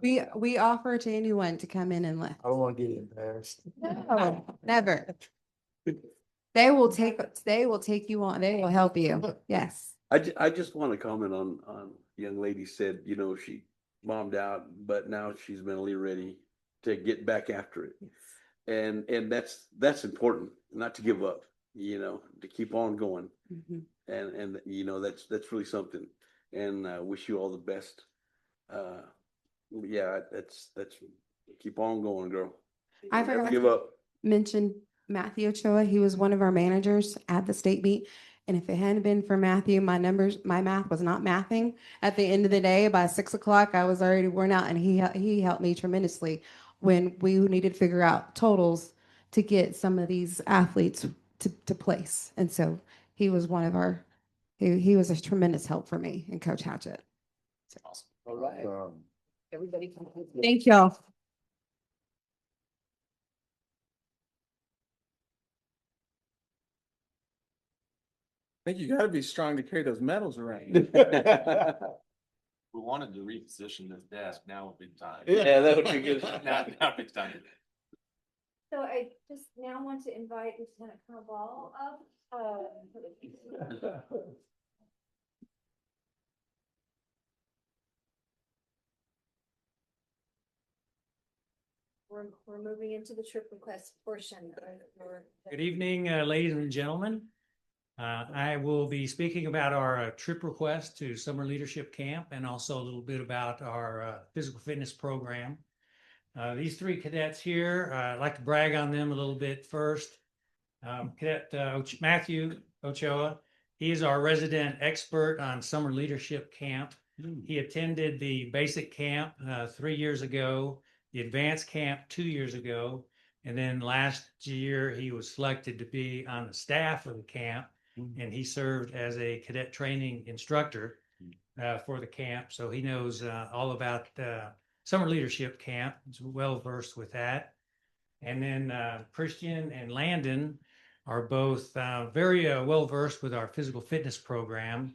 We offer to anyone to come in and lift. I don't want to get embarrassed. No, never. They will take you on. They will help you. Yes. I just want to comment on young lady said, she bombed out, but now she's mentally ready to get back after it. And that's important, not to give up, to keep on going. Mhm. And that's really something. And wish you all the best. Yeah, that's keep on going, girl. I Never forgot give to up. mention Matthew Ochoa. He was one of our managers at the state meet. And if it hadn't been for Matthew, my math was not mathing. At the end of the day, by 6 o'clock, I was already worn out, and he helped me tremendously when we needed to figure out totals to get some of these athletes to place. And so he was one of our, he was a tremendous help for me and Coach Hatchett. So, Awesome. All right. Everybody. thank y'all. I think you gotta be strong to carry those medals around. We wanted to reposition this desk. Now would be the time. Yeah, that would be good. Now would be the time. So I just now want to invite Lieutenant Colonel Ball up. We're moving into the trip request portion. Good evening, ladies and gentlemen. I will be speaking about our trip request to Summer Leadership Camp and also a little bit about our physical fitness program. These 3 cadets here, I'd like to brag on them a little bit first. Cadet Matthew Ochoa, he is our resident expert on Summer Leadership Camp. He attended the basic camp 3 years ago, the advanced camp 2 years ago, and then last year he was selected to be on the staff of the camp, and he served as a cadet training instructor for the camp. So he knows all about Summer Leadership Camp. He's well versed with that. And then Christian and Landon are both very well versed with our physical fitness program.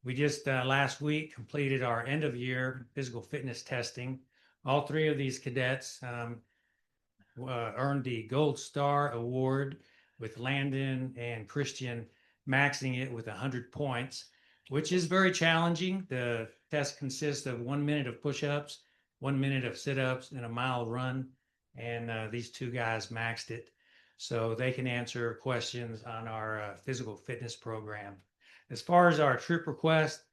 We just last week completed our end of year physical fitness testing All three of these cadets earned the Gold Star Award, with Landon and Christian maxing it with 100 points, which is very challenging. The test consists of 1 minute of push-ups, 1 minute of sit-ups, and a mile run. And these two guys maxed it. So they can answer questions on our physical fitness program. As far as our trip request,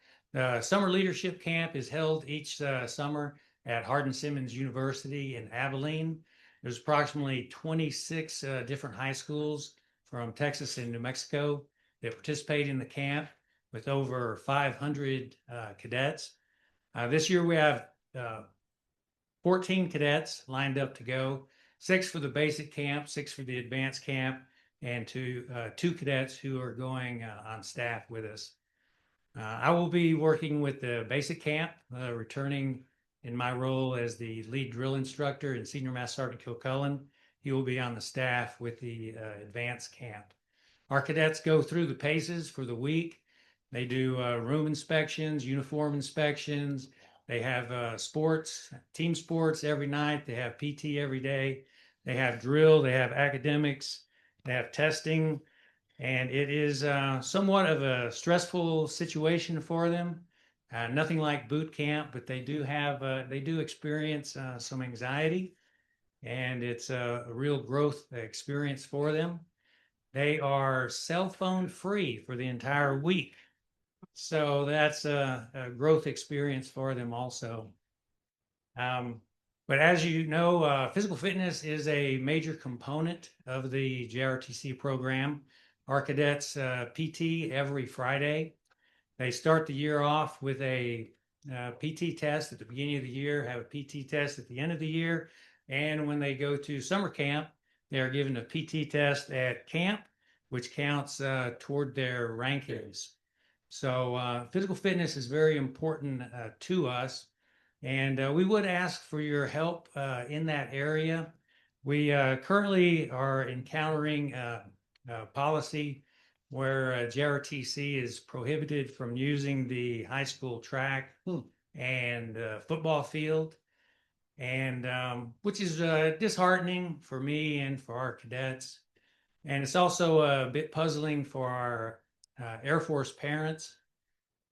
Summer Leadership Camp is held each summer at Hardin-Simmons University in Abilene. There's approximately 26 different high schools from Texas and New Mexico that participate in the camp, with over 500 cadets. This year we have 14 cadets lined up to go, 6 for the basic camp, 6 for the advanced camp, and two cadets who are going on staff with us. I will be working with the basic camp, returning in my role as the lead drill instructor and Senior Master Sergeant Kilcullen. He will be on the staff with the advanced camp. Our cadets go through the paces for the week. They do room inspections, uniform inspections. They have sports, team sports every night. They have PT every day. They have drill. They have academics. They have testing. And it is somewhat of a stressful situation for them. Nothing like boot camp, but they do experience some anxiety, and it's a real growth experience for them. They are cell phone free for the entire week. So that's a growth experience for them also. But as you know, physical fitness is a major component of the JRTC program. Our cadets PT every Friday. They start the year off with a PT test at the beginning of the year, have a PT test at the end of the year, and when they go to summer camp, they are given a PT test at camp, which counts toward their rankings. So physical fitness is very important to us, and we would ask for your help in that area. We currently are encountering policy where JRTC is prohibited from using the high school track and football field, and which is disheartening for me and for our cadets. And it's also a bit puzzling for our Air Force parents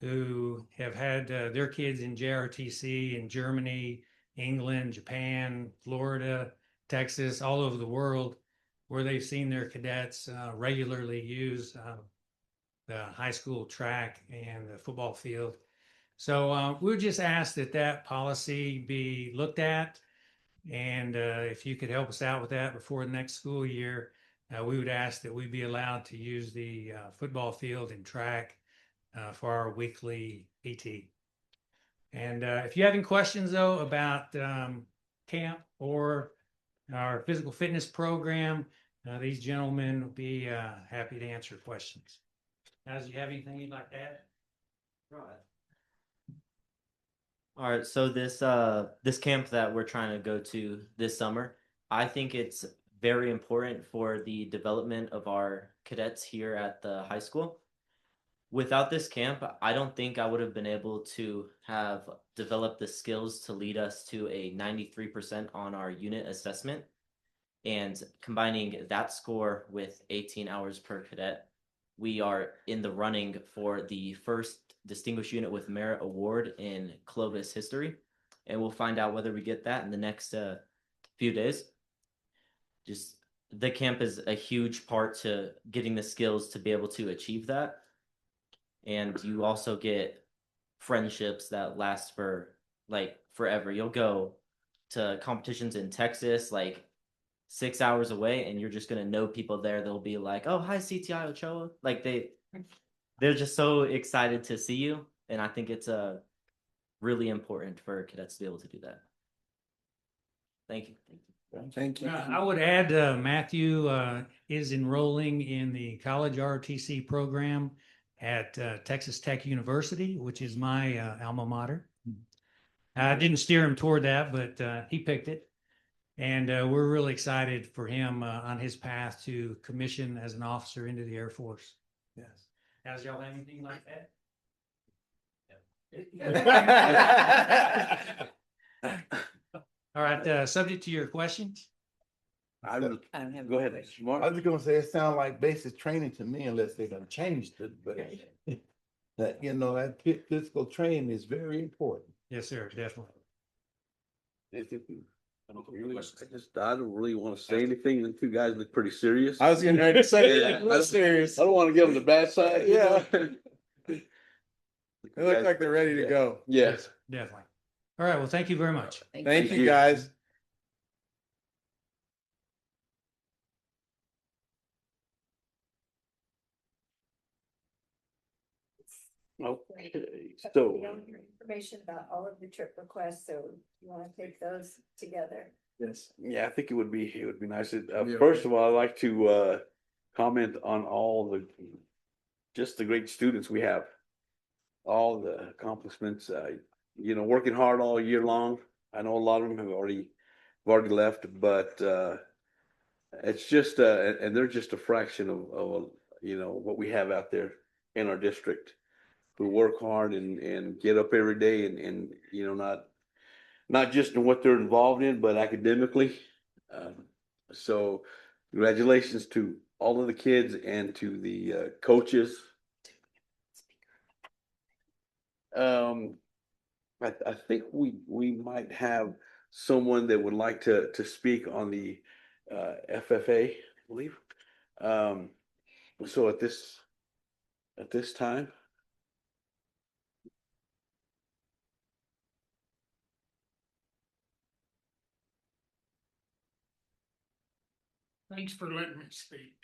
who have had their kids in JRTC in Germany, England, Japan, Florida, Texas, all over the world, where they've seen their cadets regularly use the high school track and the football field. So we would just ask that that policy be looked at, and if you could help us out with that before the next school year, we would ask that we be allowed to use the football field and track for our weekly PT. And if you have any questions, though, about camp or our physical fitness program, these gentlemen will be happy to answer questions. Does you have anything you'd like to add? Right. All right, so this camp that we're trying to go to this summer, I think it's very important for the development of our cadets here at the high school. Without this camp, I don't think I would have been able to have developed the skills to lead us to a 93% on our unit assessment. And combining that score with 18 hours per cadet, we are in the running for the first Distinguished Unit with Merit Award in Clovis history. And we'll find out whether we get that in the next few days. Just the camp is a huge part to getting the skills to be able to achieve that. And you also get friendships that last for like forever. You'll go to competitions in Texas, like 6 hours away, and you're just gonna know people there. They'll be like, "Oh, hi, CTI Ochoa." Like they're just so excited to see you, and I think it's really important for cadets to be able to do that. Thank you. Thank you. I would add Matthew is enrolling in the college ROTC program at Texas Tech University, which is my alma mater. I didn't steer him toward that, but he picked it. And we're really excited for him on his path to commission as an officer into the Air Force. Yes. Does y'all have anything like that? All right, subject to your questions. I don't have. Go ahead, any Mark. I was gonna say, it sounds like basic training to me unless they done changed it, but that, you know, that physical training is very important. Yes, sir, definitely. I don't really want to say anything. The two guys look pretty serious. I was getting ready to say, Yeah, a little serious. I don't want to give them the bad side. you Yeah. know? They look like they're ready to go. Yes. Definitely. All right, well, thank you very much. Thank you, guys. Okay, But so. we don't hear information about all of the trip requests, so you wanna take those together. Yes. Yeah, I think it would be nice. Yeah. First of all, I'd like to comment on all just the great students we have. All the accomplishments, working hard all year long. I know a lot of them have already left, but it's just and they're just a fraction of what we have out there in our district, who work hard and get up every day and not just in what they're involved in, but academically. So congratulations to all of the kids and to the coaches. I think we might have someone that would like to speak on the FFA, I believe. So at this time. Thanks for letting me speak.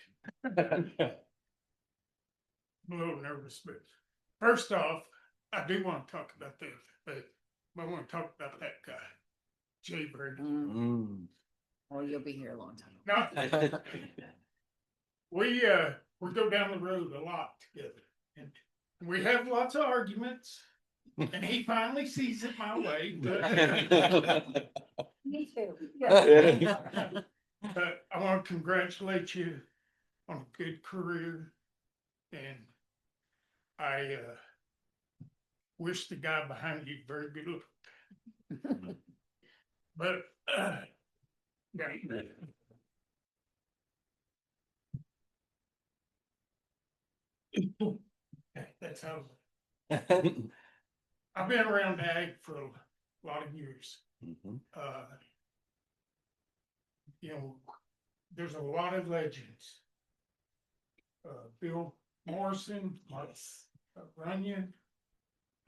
I'm a little nervous, but first off, I do want to talk about the FFA. I want to talk about that guy, Jay Bird. Oh, you'll be here a long time. No, we go down the road a lot together, and we have lots of arguments. And he finally sees it my way. But Me too. But I want to congratulate you on a good career, and I wish the guy behind you very good luck. But yeah. Okay, that's how. I've been around ag for a lot of years. There's a lot of legends. Bill Morrison, Runyon.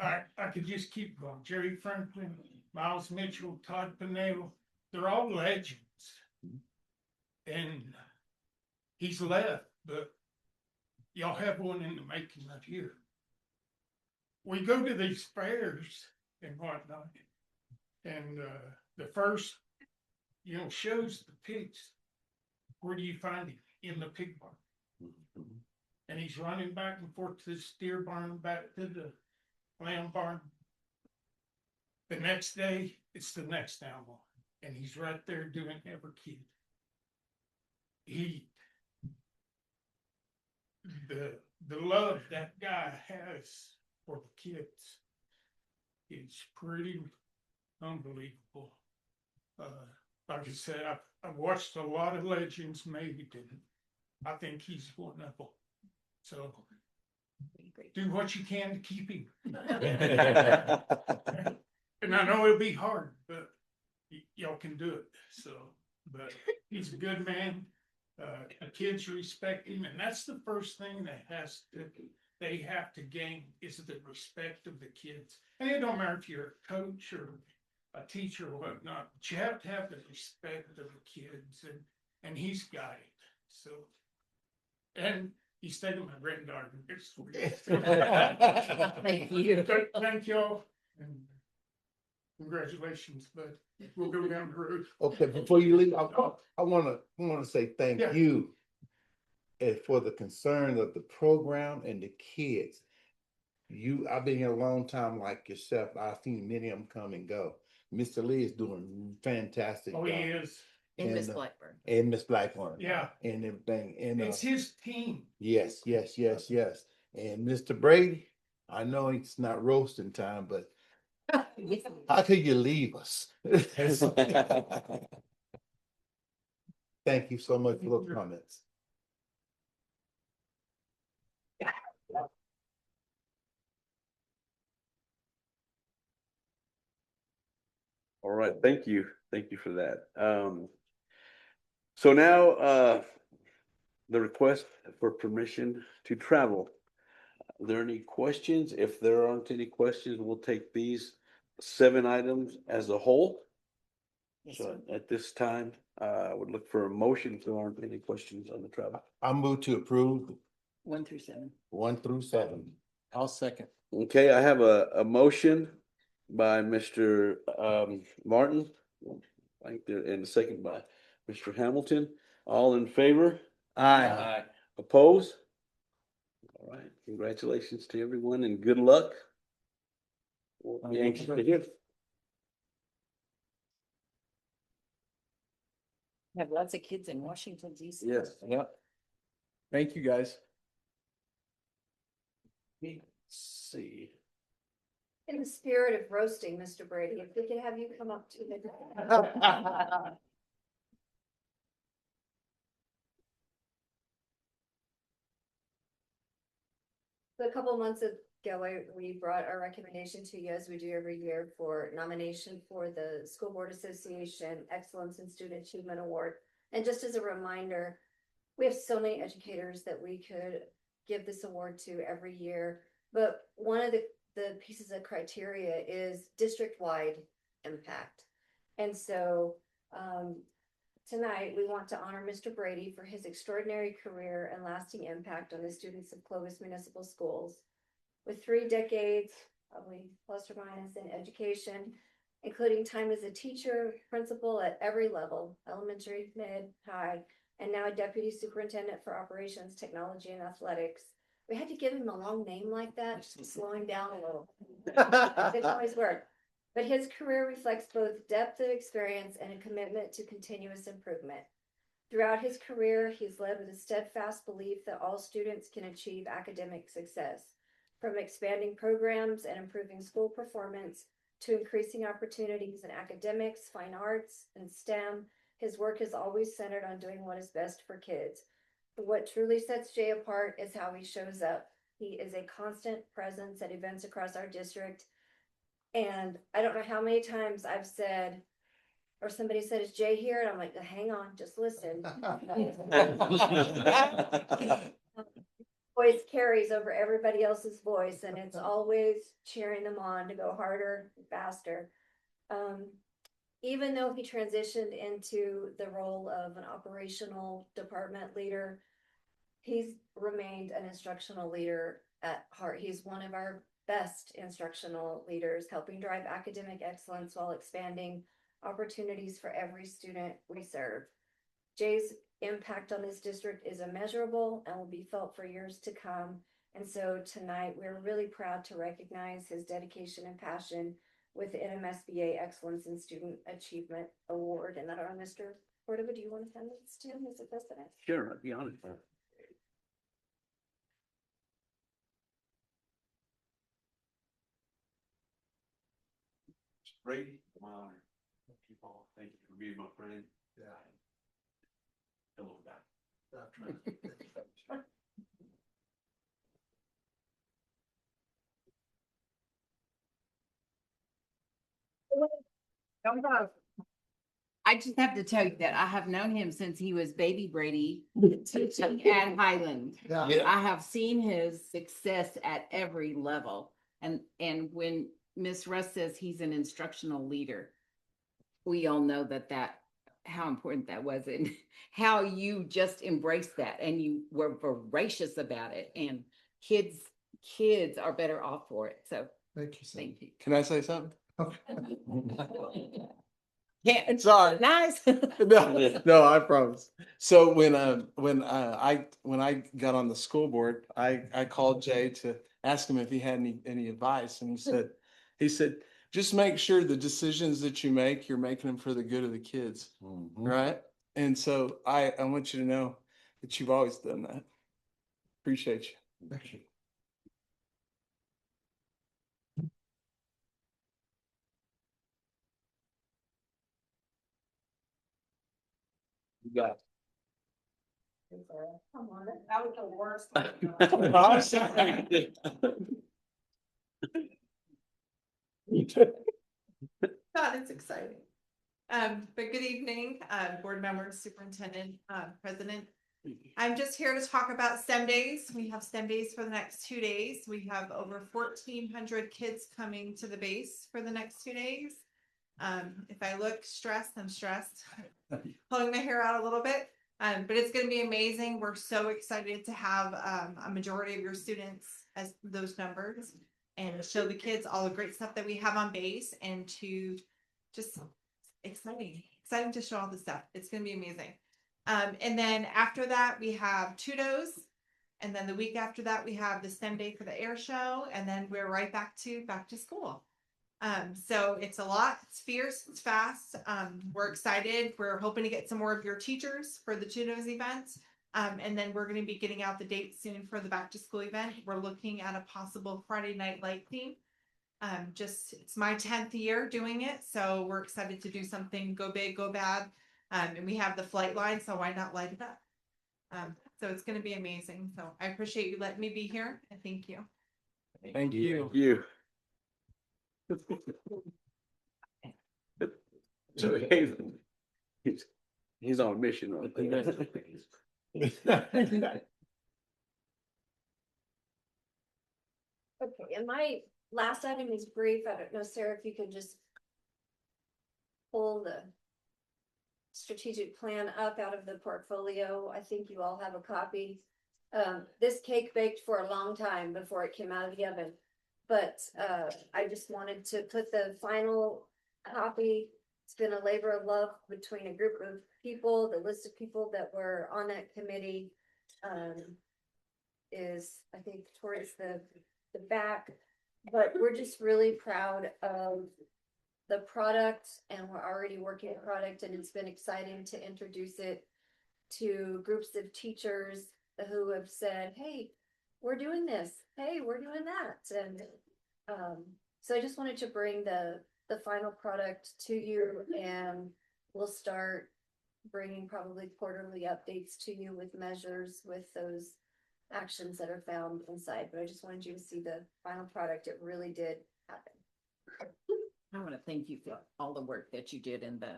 I could just keep going. Jerry Franklin, Miles Mitchell, Todd Pinnell. They're all legends. And he's left, but y'all have one in the making right here. We go to these fairs and whatnot, and the first, shows the pigs. Where do you find him? In the pig barn. And he's running back and forth to the steer barn, back to the lamb barn. The next day, it's the next animal, and he's right there doing every kid. The love that guy has for the kids is pretty unbelievable. Like I said, I've watched a lot of legends made, and I think he's one of them. So do what you can to keep him. And I know it'll be hard, but y'all can do it. So, but he's a good man. The kids respect him, and that's the first thing they have to gain is the respect of the kids. And it don't matter if you're a coach or a teacher or whatnot, but you have to have the respect of the kids, and he's got it. So, and he's taking my granddaughter. Thank you. Thank y'all, and congratulations, but we'll go down the road. Okay, before you leave, I wanna say thank Yeah. you for the concern of the program and the kids. I've been here a long time like yourself. I've seen many of them come and go. Mr. Lee is doing fantastic. Oh, he is. And Miss Blackburn. And Miss Blackburn. Yeah. And everything. And It's his team. yes. And Mr. Brady, I know it's not roasting time, but How could you leave us? Thank you so much for those comments. All right, thank you. Thank you for that. So now, the request for permission to travel. Are there any questions? If there aren't any questions, we'll take these 7 items as a whole. So at this time, I would look for a motion if there aren't any questions on the travel. I move to approve 1 through 7. 1 through 7. I'll second. Okay, I have a motion by Mr. Martin. I think there, and a second by Mr. Hamilton. All in favor? Aye. Oppose? All right, congratulations to everyone and good luck. We'll be anxious to hear. Have lots of kids in Washington DC. Yes. Yep. Thank you, guys. Let's see. In the spirit of roasting, Mr. Brady, if we could have you come up to the. A couple of months ago, we brought our recommendation to you, as we do every year, for nomination for the School Board Association Excellence in Student Achievement Award. And just as a reminder, we have so many educators that we could give this award to every year. But one of the pieces of criteria is district-wide impact. And so tonight, we want to honor Mr. Brady for his extraordinary career and lasting impact on the students of Clovis Municipal Schools. With 3 decades, probably plus or minus, in education, including time as a teacher, principal at every level, elementary, mid, high, and now a deputy superintendent for operations, technology, and athletics. We had to give him a long name like that, just to slow him down a little. It didn't always work. But his career reflects both depth of experience and a commitment to continuous improvement. Throughout his career, he's led with a steadfast belief that all students can achieve academic success. From expanding programs and improving school performance to increasing opportunities in academics, fine arts, and STEM, his work is always centered on doing what is best for kids. But what truly sets Jay apart is how he shows up. He is a constant presence at events across our district. And I don't know how many times I've said, or somebody said, "Is Jay here?" And I'm like, "Hang on, just listen." Voice carries over everybody else's voice, and it's always cheering them on to go harder, faster. Even though he transitioned into the role of an operational department leader, he's remained an instructional leader at heart. He's one of our best instructional leaders, helping drive academic excellence while expanding opportunities for every student we serve. Jay's impact on this district is immeasurable and will be felt for years to come. And so tonight, we're really proud to recognize his dedication and passion with the NMSBA Excellence in Student Achievement Award. And that, Mr. Cordova, do you want to send this to him as a president? Sure, I'd be honored. Brady, my honor. Thank you, Paul. Thank you for being my friend. Yeah. Hello, guy. I just have to tell you that I have known him since he was baby Brady teaching at Highland. Yeah. I have seen his success at every level. And when Miss Russ says he's an instructional leader, we all know how important that was and how you just embraced that and you were voracious about it. And kids are better off for it. So Thank you. thank you. Can I say something? Yeah, Sorry. nice. No, I promise. So when I got on the school board, I called Jay to ask him if he had any advice, and he said just make sure the decisions that you make, you're making them for the good of the kids, right? And so I want you to know that you've always done that. Appreciate you. Thank you. You got Come on, that was the worst. it. I'm sorry. God, it's exciting. But good evening, board members, superintendent, president. I'm just here to talk about STEM days. We have STEM days for the next 2 days. We have over 1,400 kids coming to the base for the next 2 days. If I look stressed, I'm stressed. Pulling my hair out a little bit. But it's going to be amazing. We're so excited to have a majority of your students as those numbers and show the kids all the great stuff that we have on base and to just exciting to show all the stuff. It's going to be amazing. And then after that, we have Tudos. And then the week after that, we have the STEM day for the air show. And then we're right back to school. So it's a lot, it's fierce, it's fast. We're excited. We're hoping to get some more of your teachers for the Tudos events. And then we're going to be getting out the date soon for the back to school event. We're looking at a possible Friday night light theme. It's my 10th year doing it. So we're excited to do something, go big, go bad. And we have the flight line, so why not light it up? So it's going to be amazing. So I appreciate you letting me be here and thank you. Thank you. You. So he's on a mission right there. Okay, and my last item is brief. I don't know, Sarah, if you could just pull the strategic plan up out of the portfolio. I think you all have a copy. This cake baked for a long time before it came out of the oven. But I just wanted to put the final copy. It's been a labor of love between a group of people. The list of people that were on that committee is, I think, towards the back. But we're just really proud of the product, and we're already working the product, and it's been exciting to introduce it to groups of teachers who have said, hey, we're doing this, hey, we're doing that. And so I just wanted to bring the final product to you, and we'll start bringing probably quarterly updates to you with measures with those actions that are found inside. But I just wanted you to see the final product. It really did happen. I want to thank you for all the work that you did and the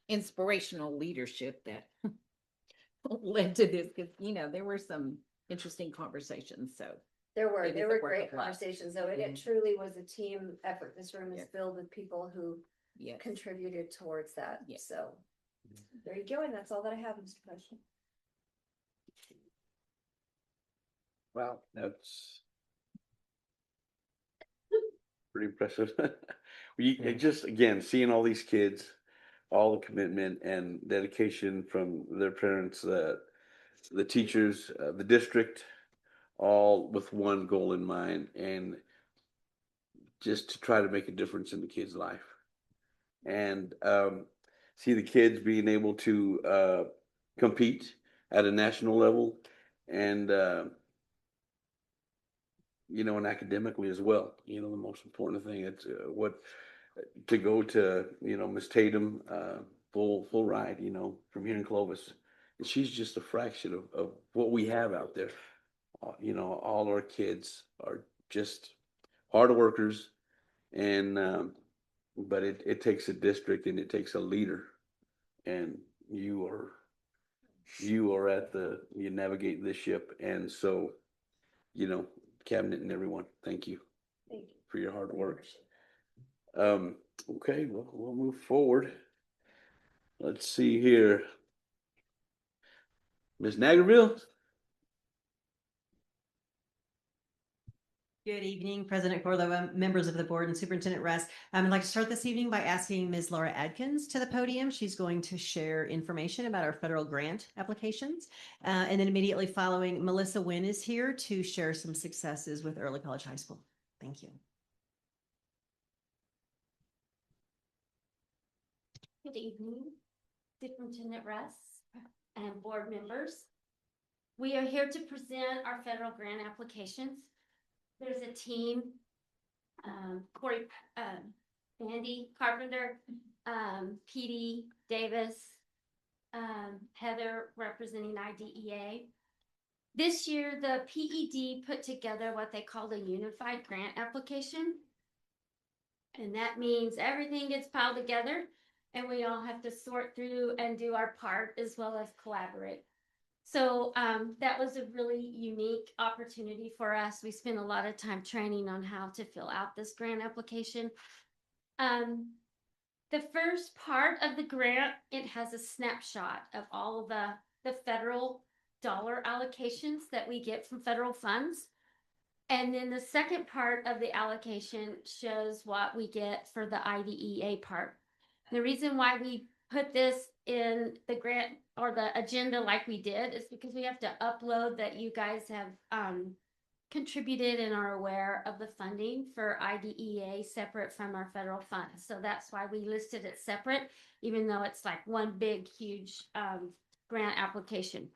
inspirational leadership that led to this. Because, there were some interesting conversations. So There were it is a work great of love. conversations, though. It truly was a team effort. This room is filled with people who Yes. contributed towards that. Yes. So there you go. And that's all that I have, Mr. President. Wow, that's pretty impressive. Just again, seeing all these kids, all the commitment and dedication from their parents, the teachers, the district, all with one goal in mind, and just to try to make a difference in the kid's life. And see the kids being able to compete at a national level, and and academically as well. The most important thing, it's to go to, Miss Tatum, full ride, from here in Clovis. And she's just a fraction of what we have out there. All our kids are just hard workers, and but it takes a district, and it takes a leader, and you are you navigate this ship. And so, cabinet and everyone, thank you for your hard work. Okay, we'll move forward. Let's see here. Ms. Nagerville? Good evening, President Cordova, members of the board, and Superintendent Russ. I'd like to start this evening by asking Ms. Laura Adkins to the podium. She's going to share information about our federal grant applications. And then immediately following, Melissa Wynn is here to share some successes with Early College High School. Thank you. Good evening, Superintendent Russ and board members. We are here to present our federal grant applications. There's a team, Corey, Andy Carpenter, PD Davis, Heather representing IDEA. This year, the PED put together what they called a unified grant application. And that means everything gets piled together and we all have to sort through and do our part as well as collaborate. So that was a really unique opportunity for us. We spent a lot of time training on how to fill out this grant application. The first part of the grant, it has a snapshot of all of the federal dollar allocations that we get from federal funds. And then the second part of the allocation shows what we get for the IDEA part. The reason why we put this in the grant or the agenda like we did is because we have to upload that you guys have contributed and are aware of the funding for IDEA separate from our federal funds. So that's why we listed it separate, even though it's like one big, huge grant application.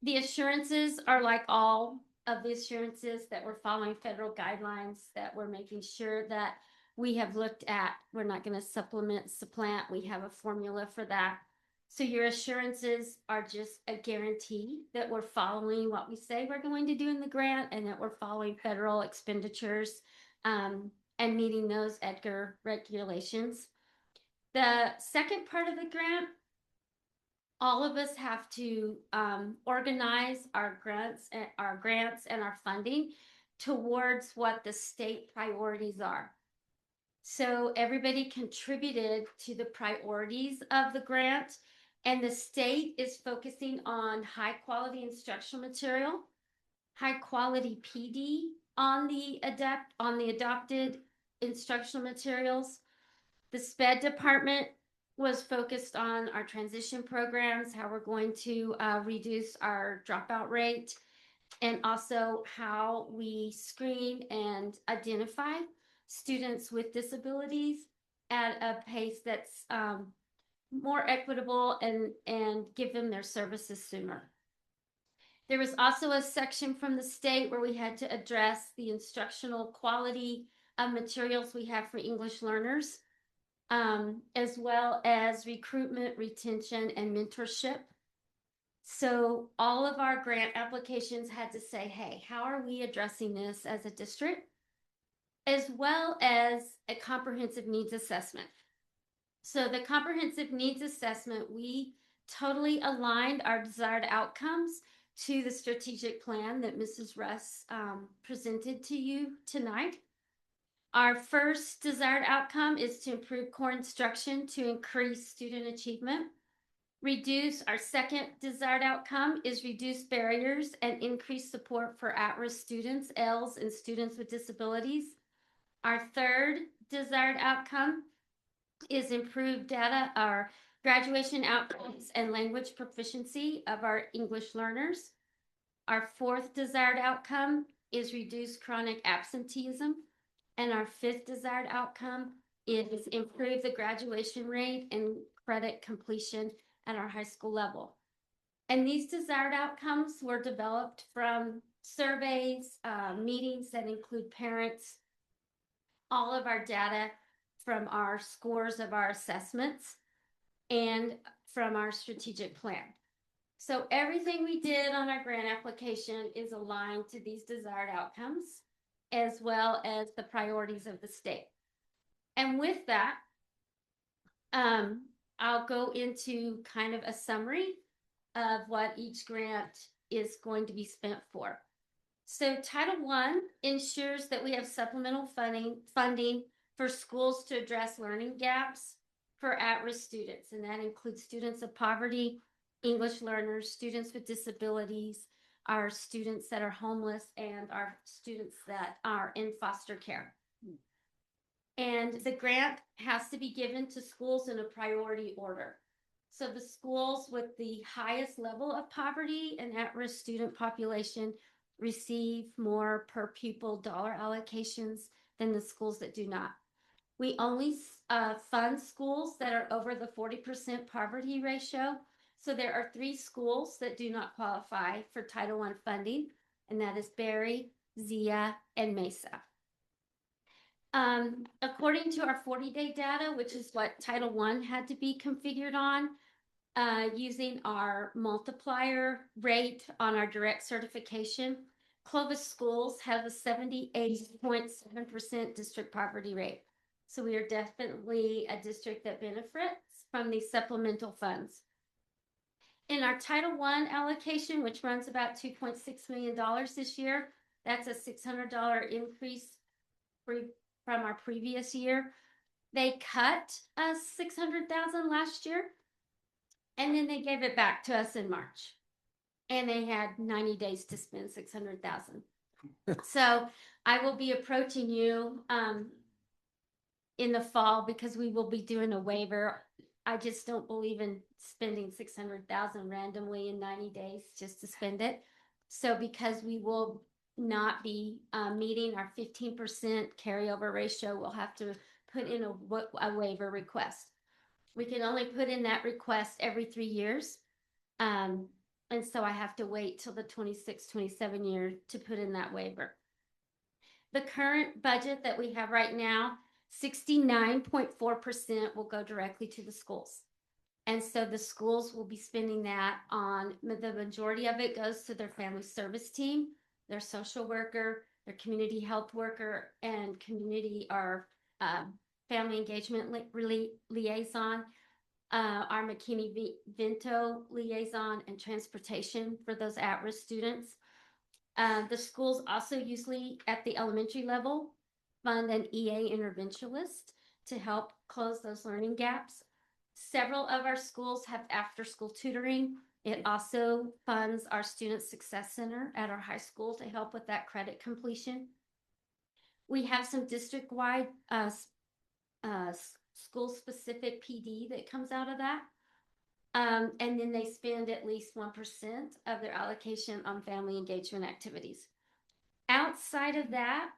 The assurances are like all of the assurances that we're following federal guidelines, that we're making sure that we have looked at. We're not going to supplant. We have a formula for that. So your assurances are just a guarantee that we're following what we say we're going to do in the grant and that we're following federal expenditures and meeting those EDGAR regulations. The second part of the grant, all of us have to organize our grants and our funding towards what the state priorities are. So everybody contributed to the priorities of the grant, and the state is focusing on high quality instructional material, high quality PD on the adopted instructional materials. The SPED department was focused on our transition programs, how we're going to reduce our dropout rate, and also how we screen and identify students with disabilities at a pace that's more equitable and give them their services sooner. There was also a section from the state where we had to address the instructional quality of materials we have for English learners, as well as recruitment, retention, and mentorship. So all of our grant applications had to say, hey, how are we addressing this as a district? As well as a comprehensive needs assessment. So the comprehensive needs assessment, we totally aligned our desired outcomes to the strategic plan that Mrs. Russ presented to you tonight. Our first desired outcome is to improve core instruction to increase student achievement. Our second desired outcome is reduce barriers and increase support for at-risk students, ELs, and students with disabilities. Our third desired outcome is improve data, our graduation outcomes and language proficiency of our English learners. Our fourth desired outcome is reduce chronic absenteeism. And our fifth desired outcome is improve the graduation rate and credit completion at our high school level. And these desired outcomes were developed from surveys, meetings that include parents, all of our data from our scores of our assessments, and from our strategic plan. So everything we did on our grant application is aligned to these desired outcomes, as well as the priorities of the state. And with that, I'll go into kind of a summary of what each grant is going to be spent for. So Title I ensures that we have supplemental funding for schools to address learning gaps for at-risk students, and that includes students of poverty, English learners, students with disabilities, our students that are homeless, and our students that are in foster care. And the grant has to be given to schools in a priority order. So the schools with the highest level of poverty and at-risk student population receive more per pupil dollar allocations than the schools that do not. We only fund schools that are over the 40% poverty ratio. So there are 3 schools that do not qualify for Title I funding, and that is Berry, Zia, and Mesa. According to our 40-day data, which is what Title I had to be configured on, using our multiplier rate on our direct certification, Clovis schools have a 78.7% district poverty rate. So we are definitely a district that benefits from these supplemental funds. In our Title I allocation, which runs about $2.6 million this year, that's a $600 increase from our previous year. They cut us $600,000 last year, and then they gave it back to us in March. And they had 90 days to spend $600,000. So I will be approaching you in the fall because we will be doing a waiver. I just don't believe in spending $600,000 randomly in 90 days just to spend it. So because we will not be meeting our 15% carryover ratio, we'll have to put in a waiver request. We can only put in that request every 3 years. And so I have to wait till the 26-27 year to put in that waiver. The current budget that we have right now, 69.4% will go directly to the schools. And so the schools will be spending that on, the majority of it goes to their family service team, their social worker, their community health worker, and community or family engagement liaison, our McKinney-Vento liaison, and transportation for those at-risk students. The schools also usually at the elementary level fund an EA interventionist to help close those learning gaps. Several of our schools have after-school tutoring. It also funds our Student Success Center at our high school to help with that credit completion. We have some district-wide school-specific PD that comes out of that. And then they spend at least 1% of their allocation on family engagement activities. Outside of that,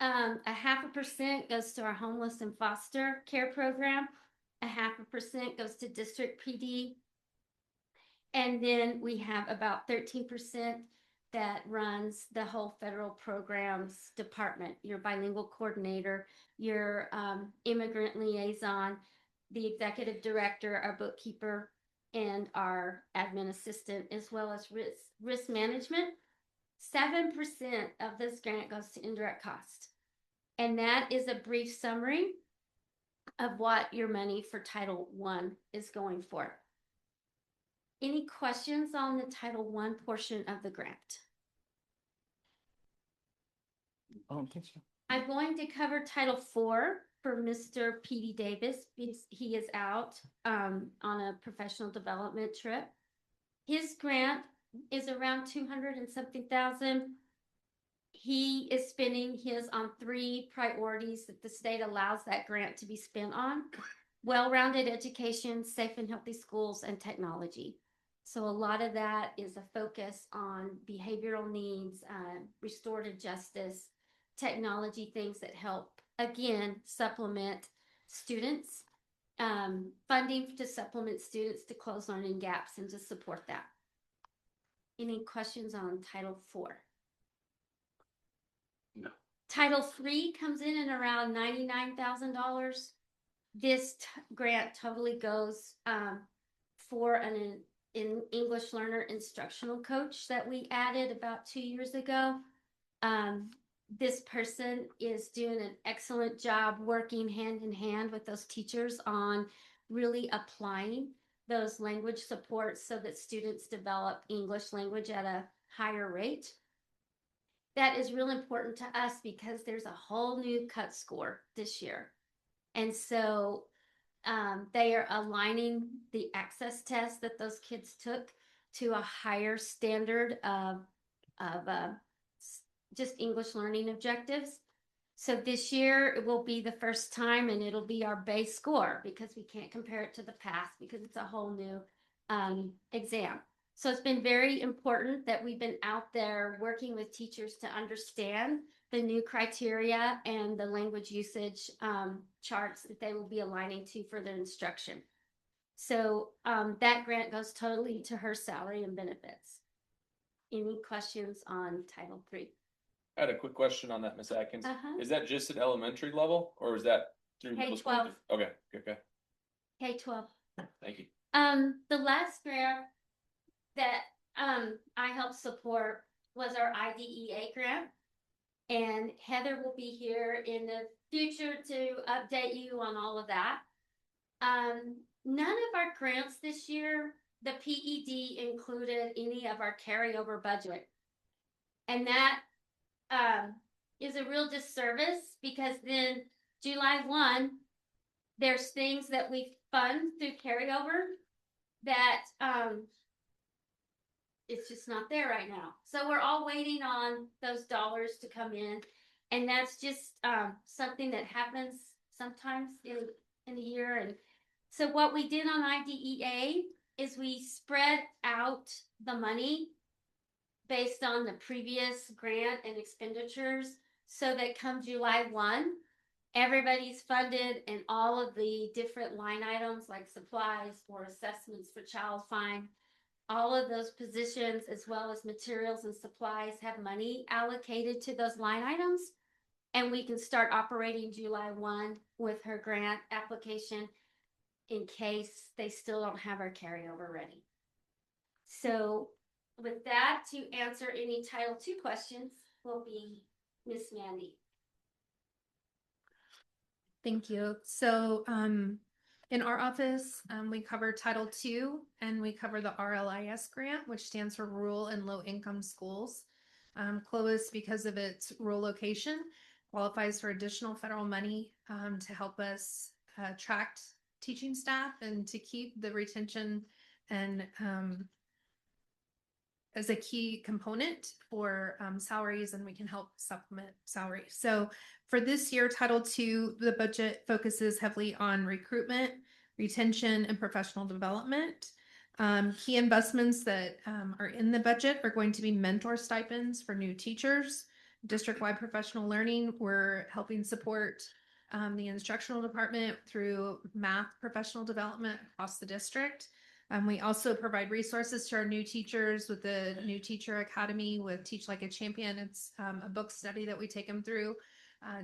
0.5% goes to our homeless and foster care program. 0.5% goes to district PD. And then we have about 13% that runs the whole federal programs department, your bilingual coordinator, your immigrant liaison, the executive director, our bookkeeper, and our admin assistant, as well as risk management. 7% of this grant goes to indirect cost. And that is a brief summary of what your money for Title I is going for. Any questions on the Title I portion of the grant? I don't think so. I'm going to cover Title IV for Mr. P.D. Davis because he is out on a professional development trip. His grant is around 200 and something thousand. He is spending his on 3 priorities that the state allows that grant to be spent on: well-rounded education, safe and healthy schools, and technology. So a lot of that is a focus on behavioral needs, restorative justice, technology, things that help, again, supplement students, funding to supplement students to close learning gaps and to support that. Any questions on Title IV? No. Title III comes in at around $99,000. This grant totally goes for an English learner instructional coach that we added about 2 years ago. This person is doing an excellent job working hand in hand with those teachers on really applying those language supports so that students develop English language at a higher rate. That is really important to us because there's a whole new cut score this year. And so they are aligning the access test that those kids took to a higher standard of just English learning objectives. So this year it will be the first time, and it'll be our base score because we can't compare it to the past because it's a whole new exam. So it's been very important that we've been out there working with teachers to understand the new criteria and the language usage charts that they will be aligning to for their instruction. So that grant goes totally to her salary and benefits. Any questions on Title III? I had a quick question on that, Miss Atkins. Uh-huh. Is that just at elementary level or is that through middle school? K-12. Okay, okay, K-12. thank you. The last grant that I helped support was our IDEA grant. And Heather will be here in the future to update you on all of that. None of our grants this year, the PED included any of our carryover budget. And that is a real disservice because then July 1, there's things that we fund through carryover that it's just not there right now. So we're all waiting on those dollars to come in. And that's just something that happens sometimes in a year. And so what we did on IDEA is we spread out the money based on the previous grant and expenditures so that come July 1, everybody's funded and all of the different line items like supplies or assessments for child find, all of those positions as well as materials and supplies have money allocated to those line items. And we can start operating July 1 with her grant application in case they still don't have our carryover ready. So with that, to answer any Title II questions will be Miss Mandy. Thank you. So in our office, we cover Title II and we cover the RLIS grant, which stands for Rural and Low Income Schools. Clovis, because of its rural location, qualifies for additional federal money to help us attract teaching staff and to keep the retention and as a key component for salaries, and we can help supplement salary. So for this year, Title II, the budget focuses heavily on recruitment, retention, and professional development. Key investments that are in the budget are going to be mentor stipends for new teachers, district-wide professional learning. We're helping support the instructional department through math professional development across the district. We also provide resources to our new teachers with the New Teacher Academy with Teach Like a Champion. It's a book study that we take them through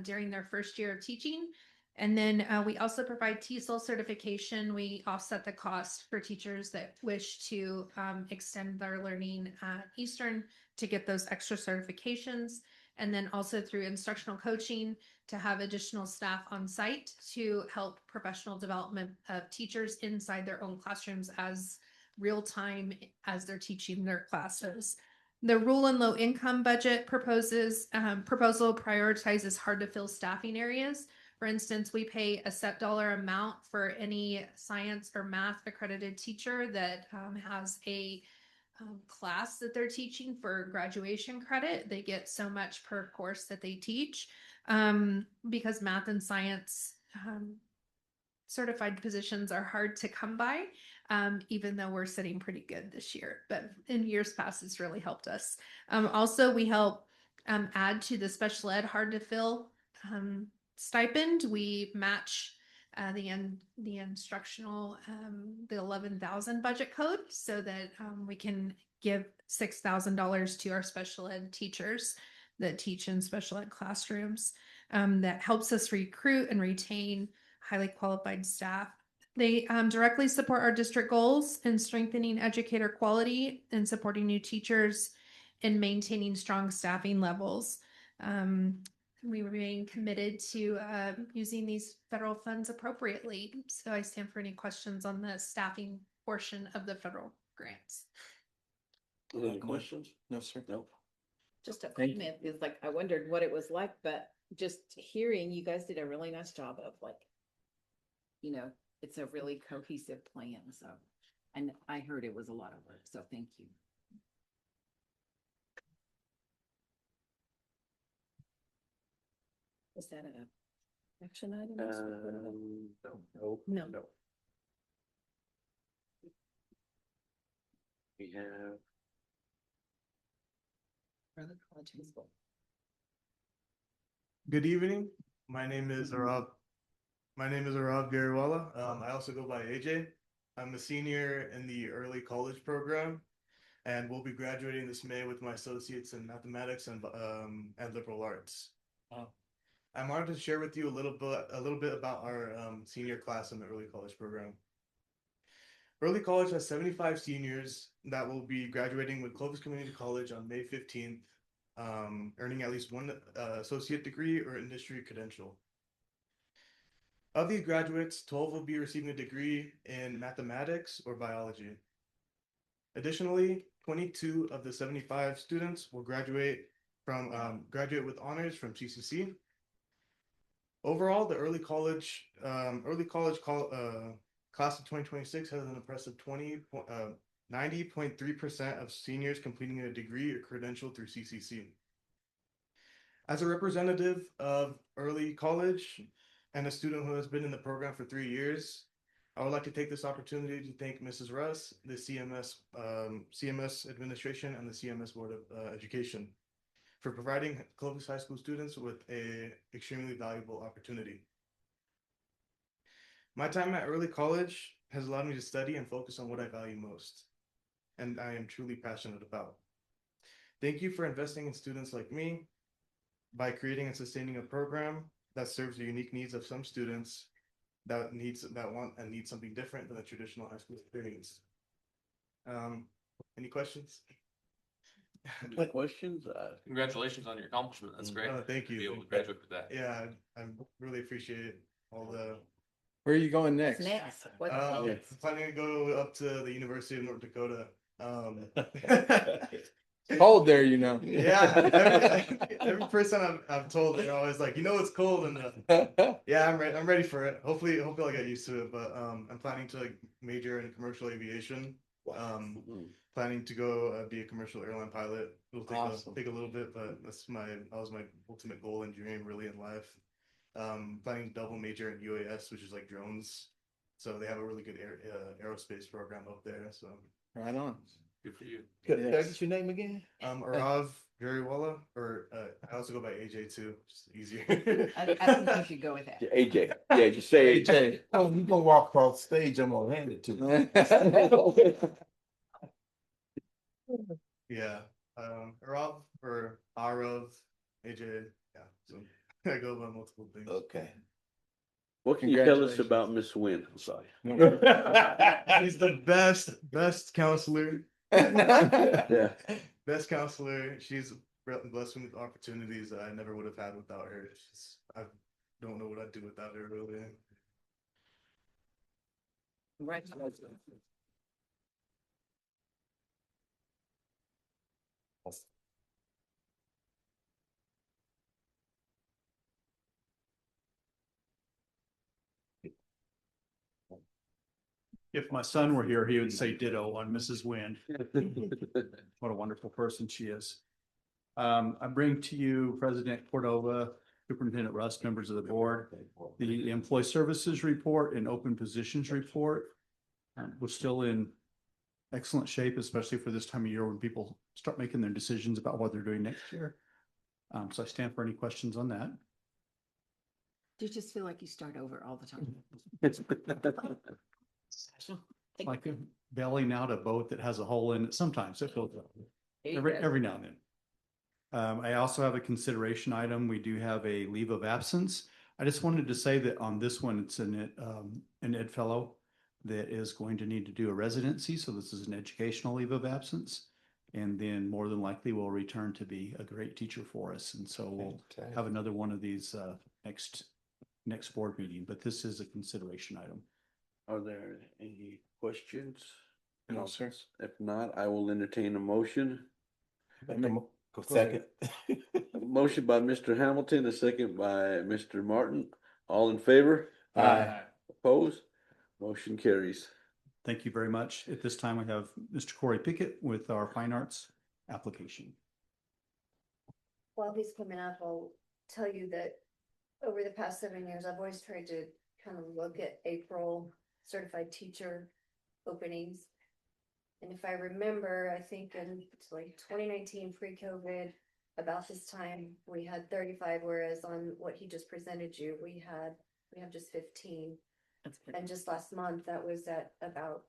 during their first year of teaching. And then we also provide TESOL certification. We offset the cost for teachers that wish to extend their learning at Eastern to get those extra certifications. And then also through instructional coaching to have additional staff on site to help professional development of teachers inside their own classrooms as real time as they're teaching their classes. The rural and low income budget proposal prioritizes hard to fill staffing areas. For instance, we pay a set dollar amount for any science or math accredited teacher that has a class that they're teaching for graduation credit. They get so much per course that they teach because math and science certified positions are hard to come by, even though we're sitting pretty good this year. But in years past, it's really helped us. Also, we help add to the special ed hard to fill stipend. We match the instructional, the 11,000 budget code so that we can give $6,000 to our special ed teachers that teach in special ed classrooms. That helps us recruit and retain highly qualified staff. They directly support our district goals in strengthening educator quality and supporting new teachers and maintaining strong staffing levels. We remain committed to using these federal funds appropriately. So I stand for any questions on the staffing portion of the federal grants. Any questions? No, sir. No. Just a Thank you. comment is like, I wondered what it was like, but just hearing you guys did a really nice job of like, it's a really cohesive plan. So, and I heard it was a lot of work. So thank you. Is that an action item? No. No. We have College High School. Good evening. My name is Arav Gariwala. I also go by AJ. I'm a senior in the early college program. and will be graduating this May with my associates in mathematics and liberal arts. I'm honored to share with you a little bit about our senior class in the early college program. Early college has 75 seniors that will be graduating with Clovis Community College on May 15th, earning at least one associate degree or industry credential. Of these graduates, 12 will be receiving a degree in mathematics or biology. Additionally, 22 of the 75 students will graduate with honors from CCC. Overall, the early college class of 2026 has an impressive 90.3% of seniors completing a degree or credential through CCC. As a representative of early college and a student who has been in the program for 3 years, I would like to take this opportunity to thank Mrs. Russ, the CMS administration, and the CMS Board of Education for providing Clovis High School students with a extremely valuable opportunity. My time at early college has allowed me to study and focus on what I value most, and I am truly passionate about. Thank you for investing in students like me by creating and sustaining a program that serves the unique needs of some students that want and need something different than a traditional high school experience. Any questions? Questions? Congratulations on your accomplishment. That's great. Thank you. To be able to graduate with that. Yeah, I really appreciate all the. Where are you going next? Next. What's I'm next? planning to go up to the University of North Dakota. Cold there, you know. Yeah, every person I've told, they're always like, it's cold, and yeah, I'm ready for it. Hopefully I'll get used to it. But I'm planning to major in commercial aviation. Planning to go be a commercial airline pilot. It'll take a little bit, but that was my ultimate goal and dream really in life. Planning to double major in UAS, which is like drones. So they have a really good aerospace program up there. So Right on. Good for you. Could I get your name again? Arav Jariwala, or I also go by AJ too, just easier. I think you should go with that. AJ. Yeah, just say AJ. Oh, you gonna walk across the stage, I'm gonna hand it to you. Yeah. Arav or Arav, AJ. Yeah. So I go by multiple things. Okay. What can you tell us about Miss Wynn? I'm sorry. She's the best counselor. Yeah. Best counselor. She's blessed me with opportunities that I never would have had without her. I don't know what I'd do without her, really. Congratulations. If my son were here, he would say ditto on Mrs. Wynn. What a wonderful person she is. I bring to you President Cordova, Superintendent Russ, members of the board, the employee services report and open positions report. We're still in excellent shape, especially for this time of year when people start making their decisions about what they're doing next year. So I stand for any questions on that. Do you just feel like you start over all the time? Like bailing out a boat that has a hole in it. Sometimes it feels every now and then. I also have a consideration item. We do have a leave of absence. I just wanted to say that on this one, it's an ed fellow that is going to need to do a residency. So this is an educational leave of absence. And then more than likely will return to be a great teacher for us. And so we'll have another one of these next board meeting, but this is a consideration item. Are there any questions? No, sir. If not, I will entertain a motion. Second. Motion by Mr. Hamilton, a second by Mr. Martin. All in favor? Aye. Opposed? Motion carries. Thank you very much. At this time, we have Mr. Corey Pickett with our fine arts application. While he's coming up, I'll tell you that over the past 7 years, I've always tried to kind of look at April certified teacher openings. And if I remember, I think in like 2019 pre-COVID, about this time, we had 35, whereas on what he just presented you, we have just 15. And just last month, that was at about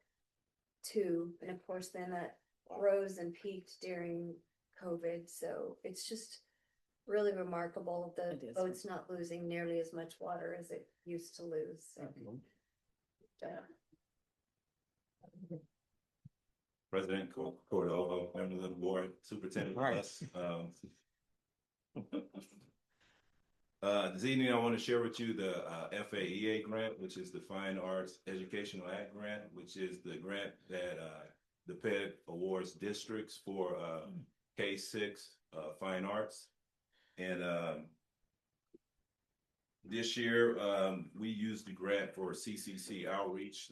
2. And of course, then that rose and peaked during COVID, so it's just really remarkable. The It is. boat's not losing nearly as much water as it used to lose, so. President Cordova, members of the board, Superintendent Russ. This evening, I want to share with you the FAEA grant, which is the Fine Arts Educational Act Grant, which is the grant that the PED awards districts for K-6 fine arts. And this year, we used the grant for CCC outreach.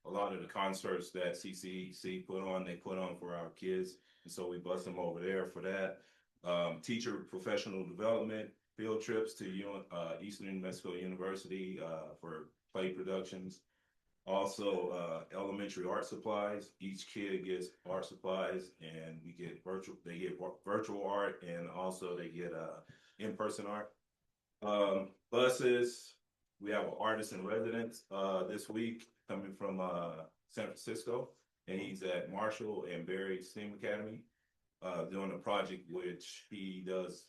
A lot of the concerts that CCC put on, they put on for our kids. And so we bust them over there for that. Teacher professional development, field trips to Eastern New Mexico University for play productions. Also, elementary art supplies. Each kid gets art supplies, and we get they get virtual art, and also they get in-person art. Buses. We have an artist in residence this week coming from San Francisco, and he's at Marshall and Berry STEAM Academy doing a project which he does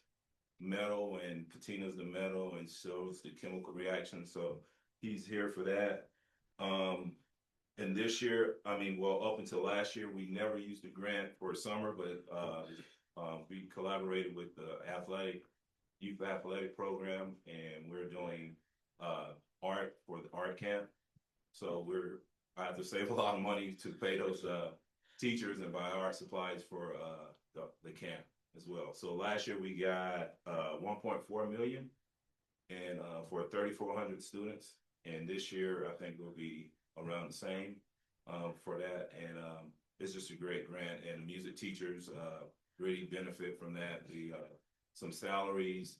metal and patinas the metal and shows the chemical reaction. So he's here for that. And this year, up until last year, we never used the grant for summer, but we collaborated with the youth athletic program, and we're doing art for the art camp. So I have to save a lot of money to pay those teachers and buy art supplies for the camp as well. So last year we got 1.4 million and for 3,400 students. And this year I think we'll be around the same for that. And it's just a great grant, and the music teachers really benefit from that. Some salaries.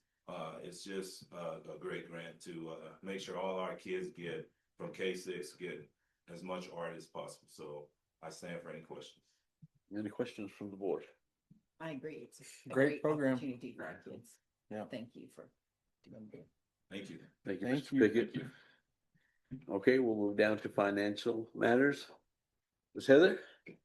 It's just a great grant to make sure all our kids get from K-6 get as much art as possible. So I stand for any questions. Any questions from the board? I agree. It's a Great program. opportunity for our kids. Yeah. Thank you for doing that. Thank you. Thank you, Thank Mr. you. Pickett. Okay, we'll move down to financial matters. Ms. Heather? Good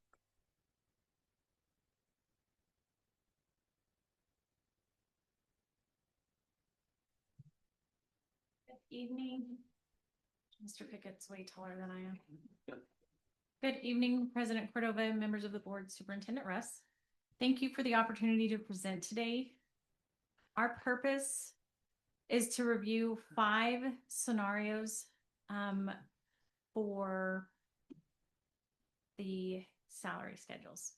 evening. Mr. Pickett's way taller than I am. Good evening, President Cordova, members of the board, Superintendent Russ. Thank you for the opportunity to present today. Our purpose is to review 5 scenarios for the salary schedules.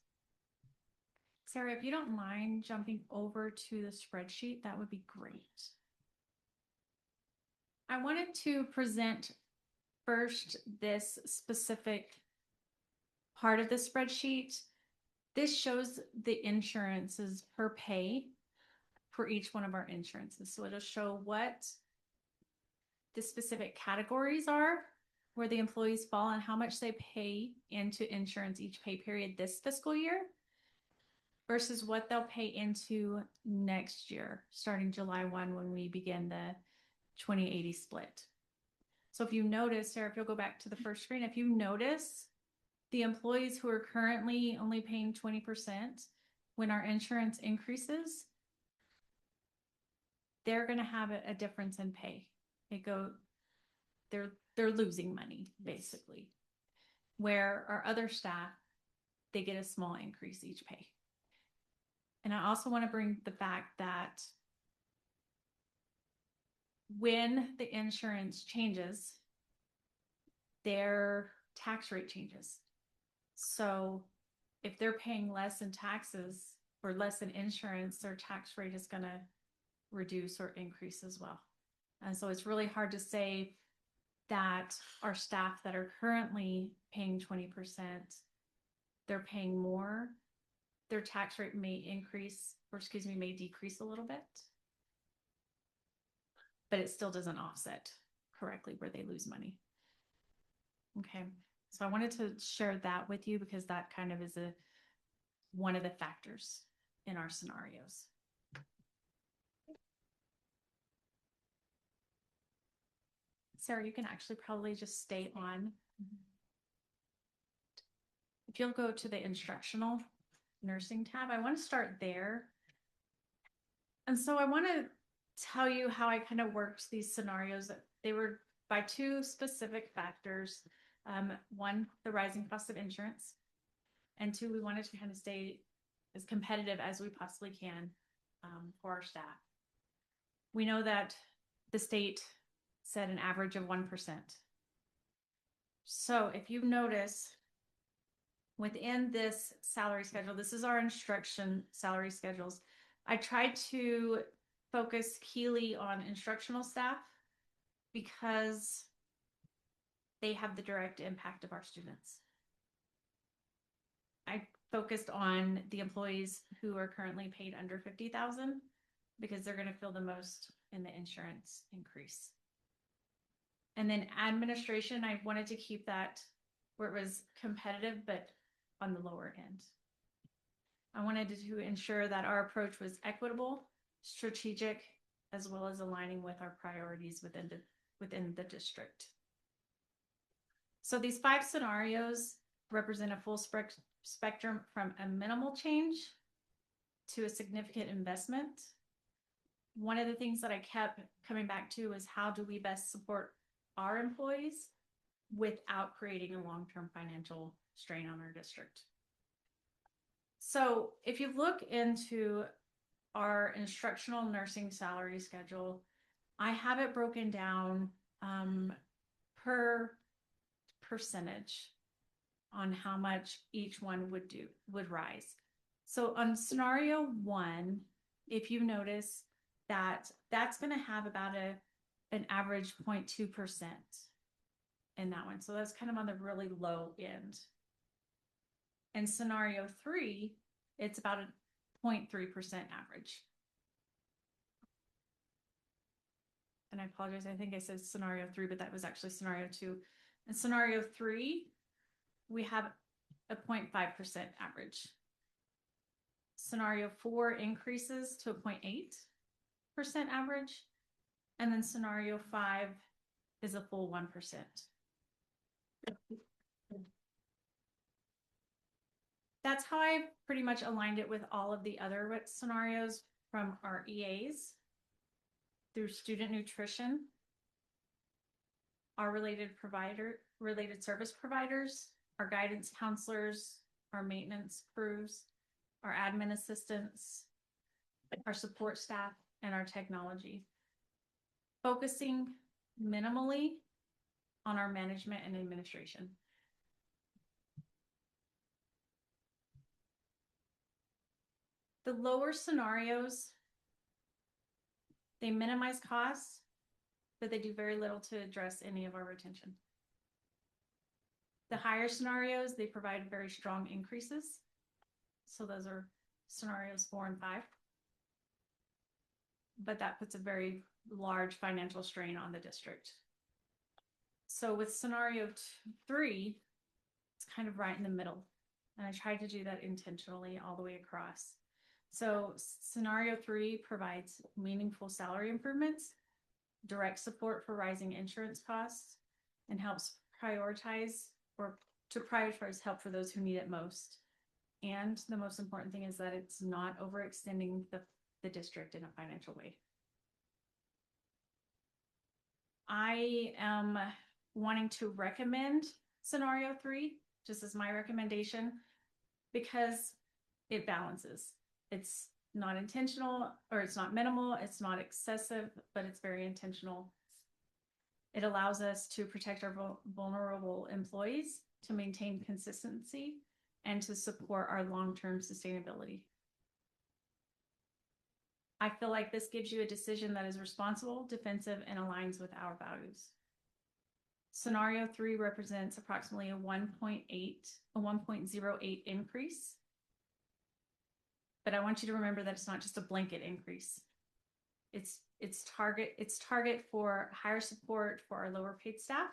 Sarah, if you don't mind jumping over to the spreadsheet, that would be great. I wanted to present first this specific part of the spreadsheet. This shows the insurances per pay for each one of our insurances. So it'll show what the specific categories are, where the employees fall, and how much they pay into insurance each pay period this fiscal year versus what they'll pay into next year, starting July 1 when we begin the 20/80 split. So if you notice, Sarah, if you'll go back to the first screen, if you notice the employees who are currently only paying 20%, when our insurance increases, they're going to have a difference in pay. They're losing money basically. Where our other staff, they get a small increase each pay. And I also want to bring the fact that when the insurance changes, their tax rate changes. So if they're paying less in taxes or less in insurance, their tax rate is going to reduce or increase as well. And so it's really hard to say that our staff that are currently paying 20%, they're paying more. Their tax rate may increase, or may decrease a little bit. But it still doesn't offset correctly where they lose money. Okay, so I wanted to share that with you because that kind of is one of the factors in our scenarios. Sarah, you can actually probably just stay on. if you'll go to the instructional nursing tab, I want to start there. And so I want to tell you how I kind of worked these scenarios. They were by two specific factors. One, the rising cost of insurance. And two, we wanted to kind of stay as competitive as we possibly can for our staff. We know that the state set an average of 1%. So if you notice within this salary schedule, this is our instruction salary schedules. I tried to focus keenly on instructional staff because they have the direct impact of our students. I focused on the employees who are currently paid under 50,000 because they're going to feel the most in the insurance increase. And then administration, I wanted to keep that where it was competitive, but on the lower end. I wanted to ensure that our approach was equitable, strategic, as well as aligning with our priorities within the district. So these 5 scenarios represent a full spectrum from a minimal change to a significant investment. One of the things that I kept coming back to is how do we best support our employees without creating a long-term financial strain on our district. So if you look into our instructional nursing salary schedule, I have it broken down per percentage on how much each one would rise. So on scenario 1, if you notice that that's going to have about an average 0.2% in that one. So that's kind of on the really low end. In scenario 3, it's about a 0.3% average. And I apologize, I think I said scenario 3, but that was actually scenario 2. In scenario 3, we have a 0.5% average. Scenario 4 increases to a 0.8% average. And then scenario 5 is a full 1%. That's how I pretty much aligned it with all of the other scenarios from our EAs through student nutrition, our related service providers, our guidance counselors, our maintenance crews, our admin assistants, our support staff, and our technology. Focusing minimally on our management and administration. The lower scenarios, they minimize costs, but they do very little to address any of our retention. The higher scenarios, they provide very strong increases. So those are scenarios 4 and 5. But that puts a very large financial strain on the district. So with scenario 3, it's kind of right in the middle. And I tried to do that intentionally all the way across. So scenario 3 provides meaningful salary improvements, direct support for rising insurance costs, and helps prioritize help for those who need it most. And the most important thing is that it's not overextending the district in a financial way. I am wanting to recommend scenario 3, just as my recommendation, because it balances. It's not intentional, or it's not minimal, it's not excessive, but it's very intentional. It allows us to protect our vulnerable employees, to maintain consistency, and to support our long-term sustainability. I feel like this gives you a decision that is responsible, defensive, and aligns with our values. Scenario 3 represents approximately a 1.08 increase. But I want you to remember that it's not just a blanket increase. It's target for higher support for our lower paid staff,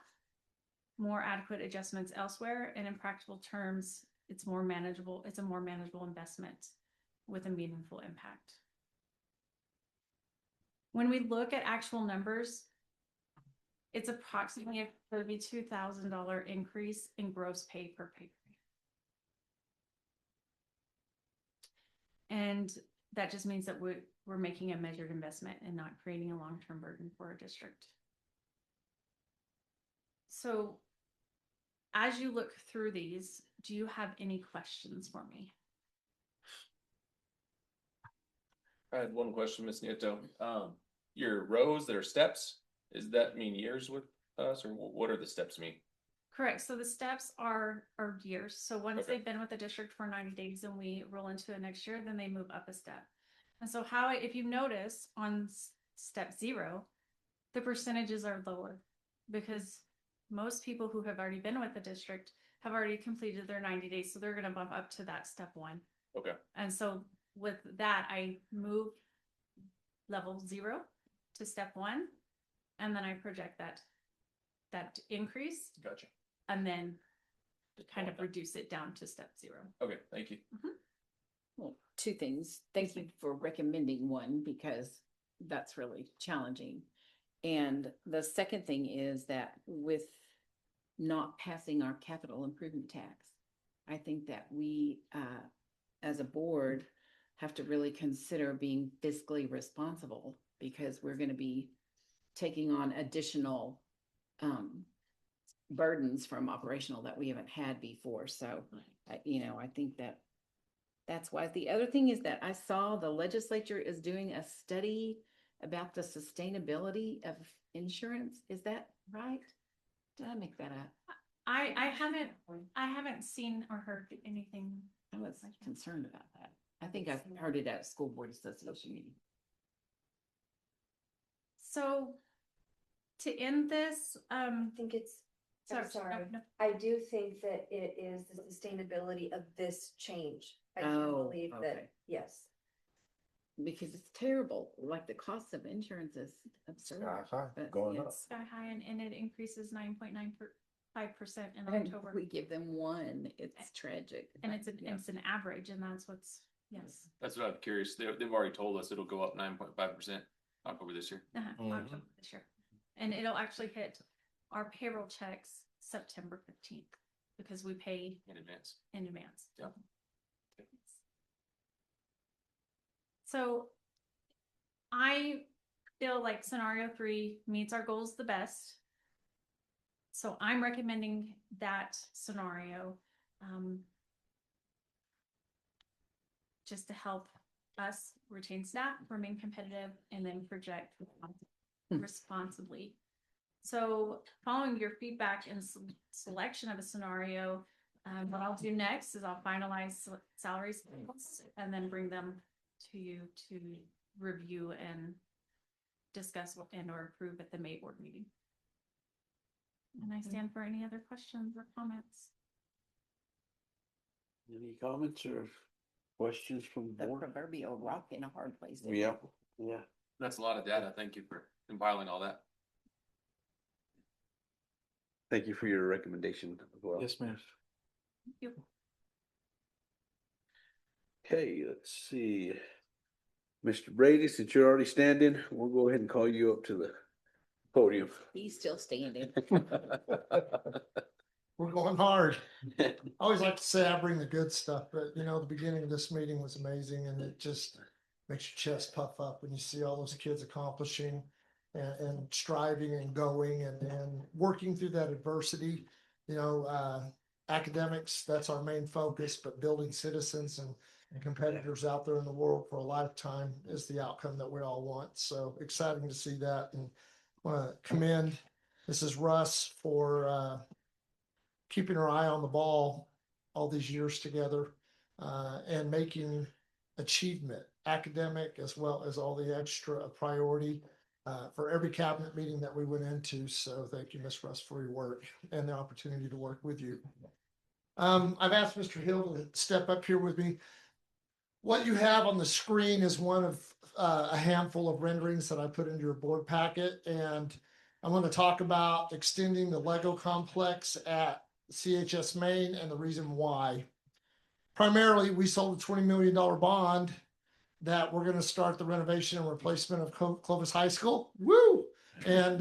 more adequate adjustments elsewhere, and in practical terms, it's more manageable. It's a more manageable investment with a meaningful impact. When we look at actual numbers, it's approximately a $32,000 increase in gross pay per pay grade. And that just means that we're making a measured investment and not creating a long-term burden for our district. So as you look through these, do you have any questions for me? I had one question, Ms. Nieto. Your rows that are steps, does that mean years with us, or what are the steps mean? Correct. So the steps are years. So once Okay. they've been with the district for 90 days and we roll into the next year, then they move up a step. And so if you notice on step 0, the percentages are lower because most people who have already been with the district have already completed their 90 days. So they're going to bump up to that step 1. Okay. And so with that, I move level 0 to step 1, and then I project that increase. Gotcha. And then kind of reduce it down to step 0. Okay, thank you. Well, 2 things. Thank you for recommending 1 because that's really challenging. And the second thing is that with not passing our capital improvement tax, I think that we, as a board, have to really consider being fiscally responsible because we're going to be taking on additional burdens from operational that we haven't had before. So, I think that's why. The other thing is that I saw the legislature is doing a study about the sustainability of insurance. Is that right? Did I make that up? I haven't seen or heard anything. I was concerned about that. I think I've heard it at a school board association meeting. So to end this, I think it's, I'm sorry, no. I do think that it is the sustainability of this change. I do Oh, believe okay. that, yes. Because it's terrible. Like the cost of insurance is absurd. Sky high, but going up. It's sky high and it increases 9.95% in And October. we give them 1. It's tragic. And it's Yeah. an average, and that's what's, yes. That's what I'm curious. They've already told us it'll go up 9.5% October this year. October this year. And it'll actually hit our payroll checks September 15th because we pay In advance. in advance. Yep. So I feel like scenario 3 meets our goals the best. So I'm recommending that scenario just to help us retain staff, remain competitive, and then project responsibly. So following your feedback and selection of a scenario, what I'll do next is I'll finalize salaries and then bring them to you to review and discuss and or approve at the May board meeting. And I stand for any other questions or comments. Any comments or questions from the The board? proverbial rock in a hard place. isn't Yeah, it? yeah. That's a lot of data. Thank you for compiling all that. Thank you for your recommendation as well. Yes, ma'am. Thank you. Okay, let's see. Mr. Brady, since you're already standing, we'll go ahead and call you up to the podium. He's still standing. We're going hard. I always like to say I bring the good stuff, but the beginning of this meeting was amazing and it just makes your chest puff up when you see all those kids accomplishing and striving and going and working through that adversity. Academics, that's our main focus, but building citizens and competitors out there in the world for a lifetime is the outcome that we all want. So exciting to see that, and want to commend Mrs. Russ for keeping her eye on the ball all these years together and making achievement, academic as well as all the extra a priority for every cabinet meeting that we went into. So thank you, Ms. Russ, for your work and the opportunity to work with you. I've asked Mr. Hill to step up here with me. What you have on the screen is one of a handful of renderings that I put into your board packet, and I want to talk about extending the Lego complex at CHS Main and the reason why. Primarily, we sold a $20 million bond that we're going to start the renovation and replacement of Clovis High School. Woo! And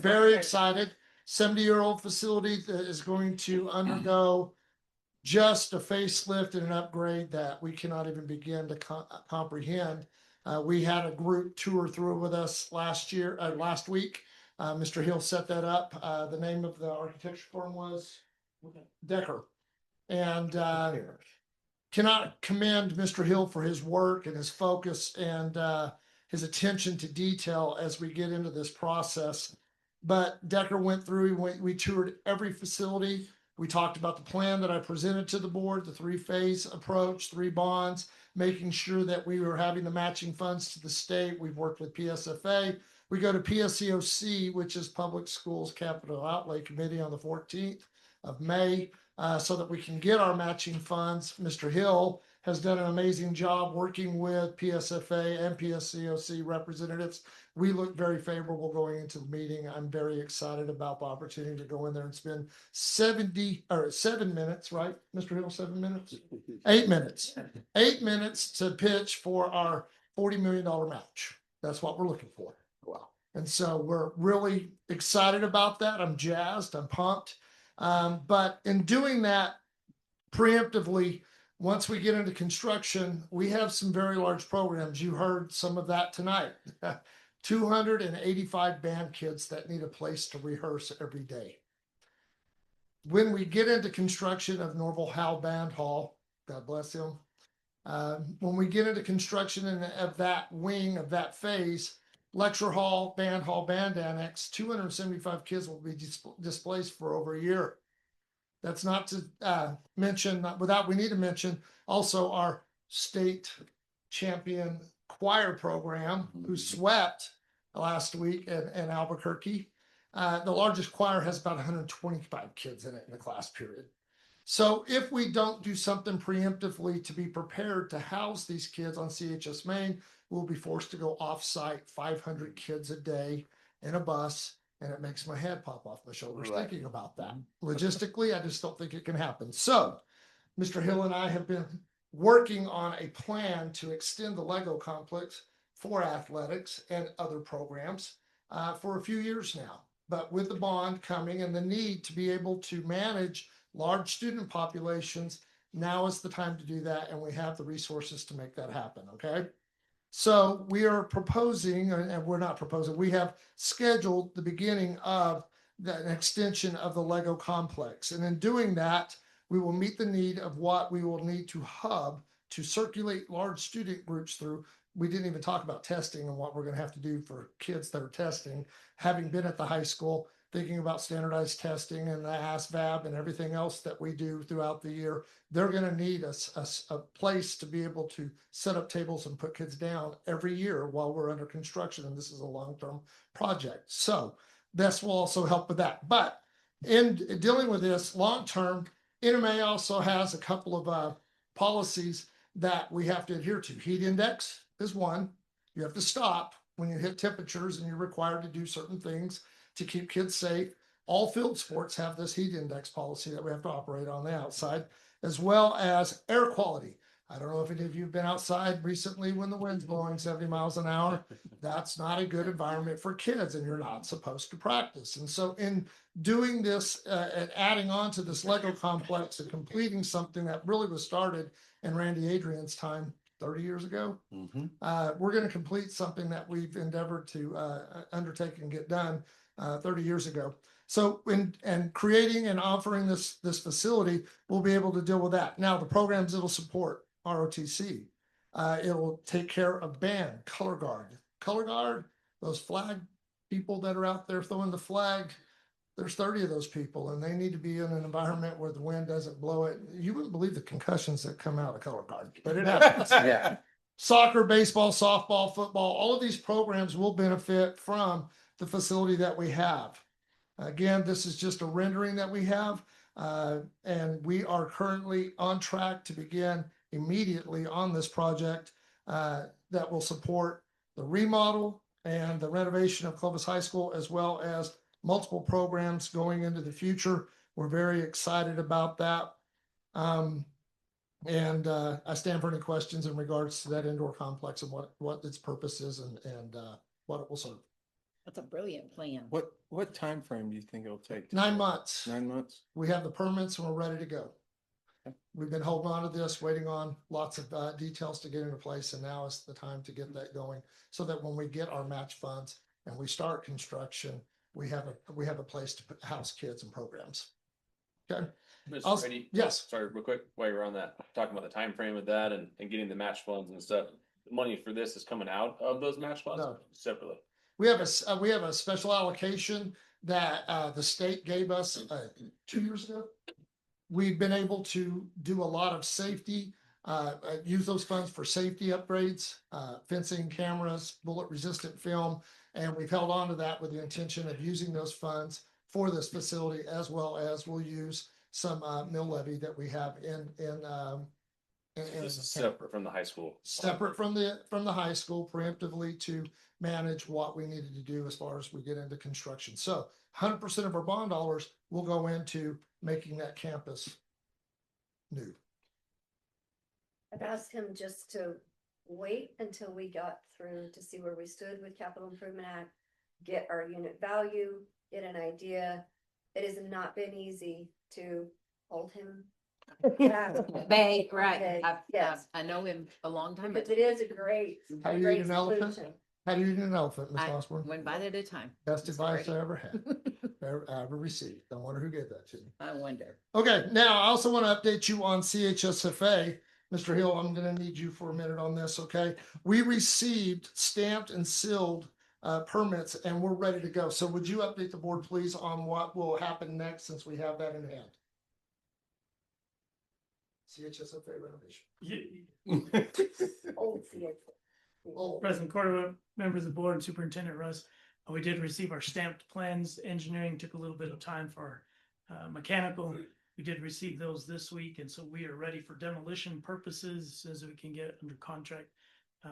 very excited. 70-year-old facility that is going to undergo just a facelift and an upgrade that we cannot even begin to comprehend. We had a group tour through with us last week. Mr. Hill set that up. The name of the architecture firm was Decker. And cannot commend Mr. Hill for his work and his focus and his attention to detail as we get into this process. But Decker went through, we toured every facility. We talked about the plan that I presented to the board, the 3-phase approach, 3 bonds, making sure that we were having the matching funds to the state. We've worked with PSFA. We go to PSCOC, which is Public Schools Capital Outlay Committee, on the 14th of May, so that we can get our matching funds. Mr. Hill has done an amazing job working with PSFA and PSCOC representatives. We look very favorable going into the meeting. I'm very excited about the opportunity to go in there and spend 7 minutes, right, Mr. Hill, 7 minutes? 8 minutes. 8 minutes to pitch for our $40 million match. That's what we're looking for. Wow. And so we're really excited about that. I'm jazzed. I'm pumped. But in doing that preemptively, once we get into construction, we have some very large programs. You heard some of that tonight. 285 band kids that need a place to rehearse every day. When we get into construction of Norval Howe Band Hall, God bless him, when we get into construction of that wing, of that phase, lecture hall, band annex, 275 kids will be displaced for over a year. That's not to mention, we need to mention also our state champion choir program, who swept last week in Albuquerque. The largest choir has about 125 kids in it in the class period. So if we don't do something preemptively to be prepared to house these kids on CHS Main, we'll be forced to go off-site 500 kids a day in a bus. And it makes my head pop off my shoulders thinking about that. Logistically, I just don't think it can happen. So Mr. Hill and I have been working on a plan to extend the Lego complex for athletics and other programs for a few years now. But with the bond coming and the need to be able to manage large student populations, now is the time to do that. And we have the resources to make that happen, okay? So we are proposing, and we're not proposing, we have scheduled the beginning of an extension of the Lego complex. And in doing that, we will meet the need of what we will need to hub to circulate large student groups through. We didn't even talk about testing and what we're going to have to do for kids that are testing. Having been at the high school, thinking about standardized testing and the ASVAB and everything else that we do throughout the year, they're going to need a place to be able to set up tables and put kids down every year while we're under construction. And this is a long-term project. So this will also help with that. But in dealing with this long-term, NMA also has a couple of policies that we have to adhere to. Heat index is one. You have to stop when you hit temperatures and you're required to do certain things to keep kids safe. All field sports have this heat index policy that we have to operate on the outside, as well as air quality. I don't know if any of you have been outside recently when the wind's blowing 70 miles an hour. That's not a good environment for kids, and you're not supposed to practice. And so in doing this and adding on to this Lego complex and completing something that really was started in Randy Adrian's time 30 years ago, we're going to complete something that we've endeavored to undertake and get done 30 years ago. So in creating and offering this facility, we'll be able to deal with that. Now, the programs it'll support, ROTC, it'll take care of band, color guard, those flag people that are out there throwing the flag. There's 30 of those people, and they need to be in an environment where the wind doesn't blow it. You wouldn't believe the concussions that come out of color guard, but it happens. Yeah. Soccer, baseball, softball, football, all of these programs will benefit from the facility that we have. Again, this is just a rendering that we have, and we are currently on track to begin immediately on this project that will support the remodel and the renovation of Clovis High School, as well as multiple programs going into the future. We're very excited about that. And I stand for any questions in regards to that indoor complex and what its purpose is and what it will serve. That's a brilliant plan. What time frame do you think it'll take? 9 months. 9 months? We have the permits and we're ready to go. We've been holding on to this, waiting on lots of details to get into place, and now is the time to get that going, so that when we get our match funds and we start construction, we have a place to house kids and programs. Okay. Mr. Also- Brady? yes. Sorry, real quick, while you're on that, talking about the time frame of that and getting the match funds and stuff. The money for this is coming out of those match funds No. separately. We have a special allocation that the state gave us 2 years ago. We've been able to do a lot of safety, use those funds for safety upgrades, fencing, cameras, bullet resistant film. And we've held on to that with the intention of using those funds for this facility, as well as we'll use some mill levy that we have in This is separate from the high school. separate from the high school, preemptively to manage what we needed to do as far as we get into construction. So 100% of our bond dollars will go into making that campus new. I've asked him just to wait until we got through to see where we stood with Capital Improvement Act, get our unit value, get an idea. It has not been easy to hold him. Bay, right. Okay, yes. I know him a long time. Because it is a great, How do you great eat an elephant? solution. How do you eat an elephant, Ms. I Osborne? One bite at a time. Best Mr. advice Brady. I ever had, ever received. Don't wonder who gave that to me. I wonder. Okay, now I also want to update you on CHSFA. Mr. Hill, I'm going to need you for a minute on this, okay? We received stamped and sealed permits, and we're ready to go. So would you update the board, please, on what will happen next, since we have that in hand? CHSFA renovation. Old CHSFA. Oh, President Cordova, members of the board, and Superintendent Russ, we did receive our stamped plans. Engineering took a little bit of time for mechanical. We did receive those this week, and so we are ready for demolition purposes as soon as we can get under contract.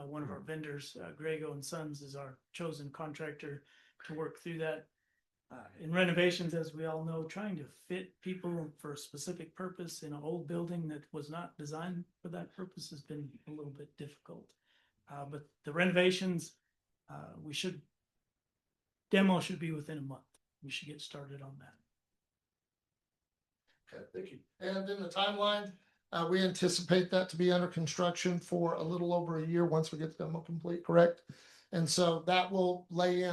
One of our vendors, Grego and Sons, is our chosen contractor to work through that. In renovations, as we all know, trying to fit people for a specific purpose in an old building that was not designed for that purpose has been a little bit difficult. But the renovations, demo should be within a month. We should get started on that. okay, thank you. And then the timeline, we anticipate that to be under construction for a little over a year once we get the demo complete, correct? And so that will lay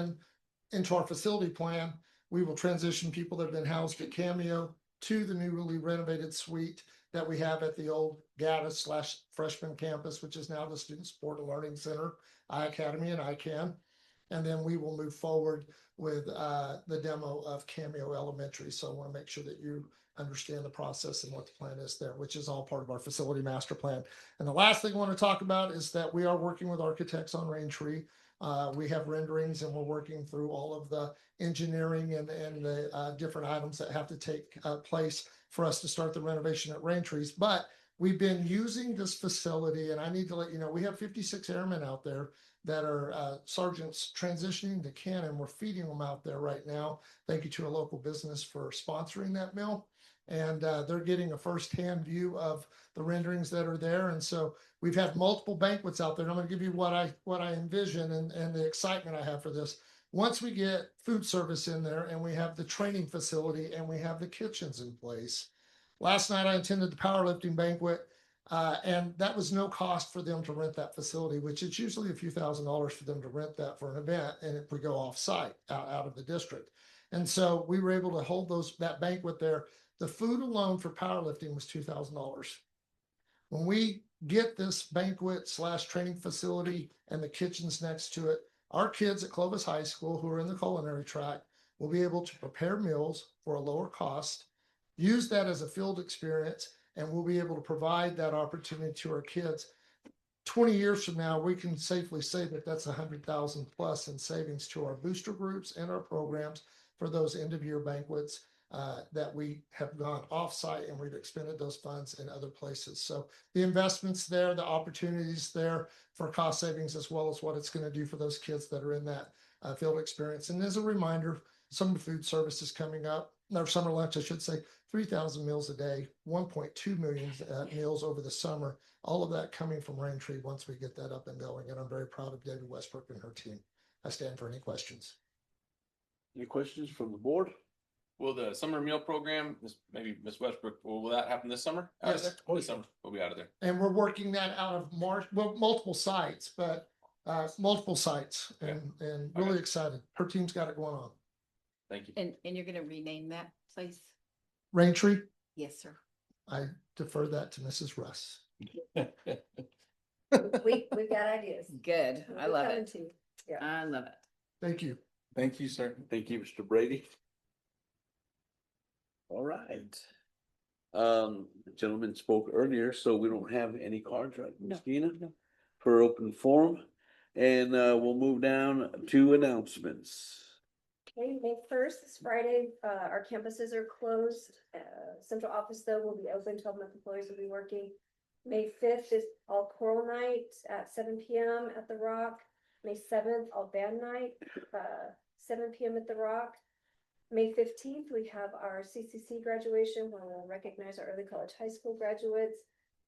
into our facility plan. We will transition people that have been housed at Cameo to the newly renovated suite that we have at the old Gaddis/freshman campus, which is now the Student Support and Learning Center, iAcademy and ICANN. And then we will move forward with the demo of Cameo Elementary. So I want to make sure that you understand the process and what the plan is there, which is all part of our facility master plan. And the last thing I want to talk about is that we are working with architects on Raintree. We have renderings, and we're working through all of the engineering and the different items that have to take place for us to start the renovation at Raintrees. But we've been using this facility, and I need to let you know, we have 56 airmen out there that are sergeants transitioning to Cannon. We're feeding them out there right now. Thank you to a local business for sponsoring that meal. And they're getting a firsthand view of the renderings that are there. And so we've had multiple banquets out there. And I'm going to give you what I envision and the excitement I have for this. Once we get food service in there and we have the training facility and we have the kitchens in place. Last night I attended the powerlifting banquet, and that was no cost for them to rent that facility, which is usually a few $1,000s for them to rent that for an event. And if we go off site out of the district. And so we were able to hold that banquet there. The food alone for powerlifting was $2,000. When we get this banquet/training facility and the kitchens next to it, our kids at Clovis High School who are in the culinary track will be able to prepare meals for a lower cost, use that as a field experience, and we'll be able to provide that opportunity to our kids. 20 years from now, we can safely say that that's 100,000 plus in savings to our booster groups and our programs for those end of year banquets that we have gone off-site, and we've expended those funds in other places. So the investments there, the opportunities there for cost savings, as well as what it's going to do for those kids that are in that field experience. And as a reminder, summer food service is coming up, or summer lunch, I should say, 3,000 meals a day, 1.2 million meals over the summer, all of that coming from Raintree once we get that up and going. And I'm very proud of David Westbrook and her team. I stand for any questions. Any questions from the board? will the summer meal program, maybe Ms. Westbrook, will that happen this summer? Out of Yes. there? This summer, we'll be out of there. And we're working that out of multiple sites, but multiple sites and really excited. Her team's got it going on. Thank you. And you're gonna rename that place? Raintree, Yes, sir. I defer that to Mrs. Russ. We've got ideas. Good. I love Coming it. to you. Yeah. I love it. Thank you. Thank you, sir. Thank you, Mr. Brady. All right. The gentleman spoke earlier, so we don't have any cards, right, Ms. Gina? For open forum, and we'll move down to announcements. Okay, May 1st is Friday. Our campuses are closed. Central office though will be open. 12-month employees will be working. May 5th is all choral night at 7 p.m. at the Rock. May 7th, all band night, 7 p.m. at the Rock. May 15th, we have our CCC graduation where we'll recognize our early college high school graduates.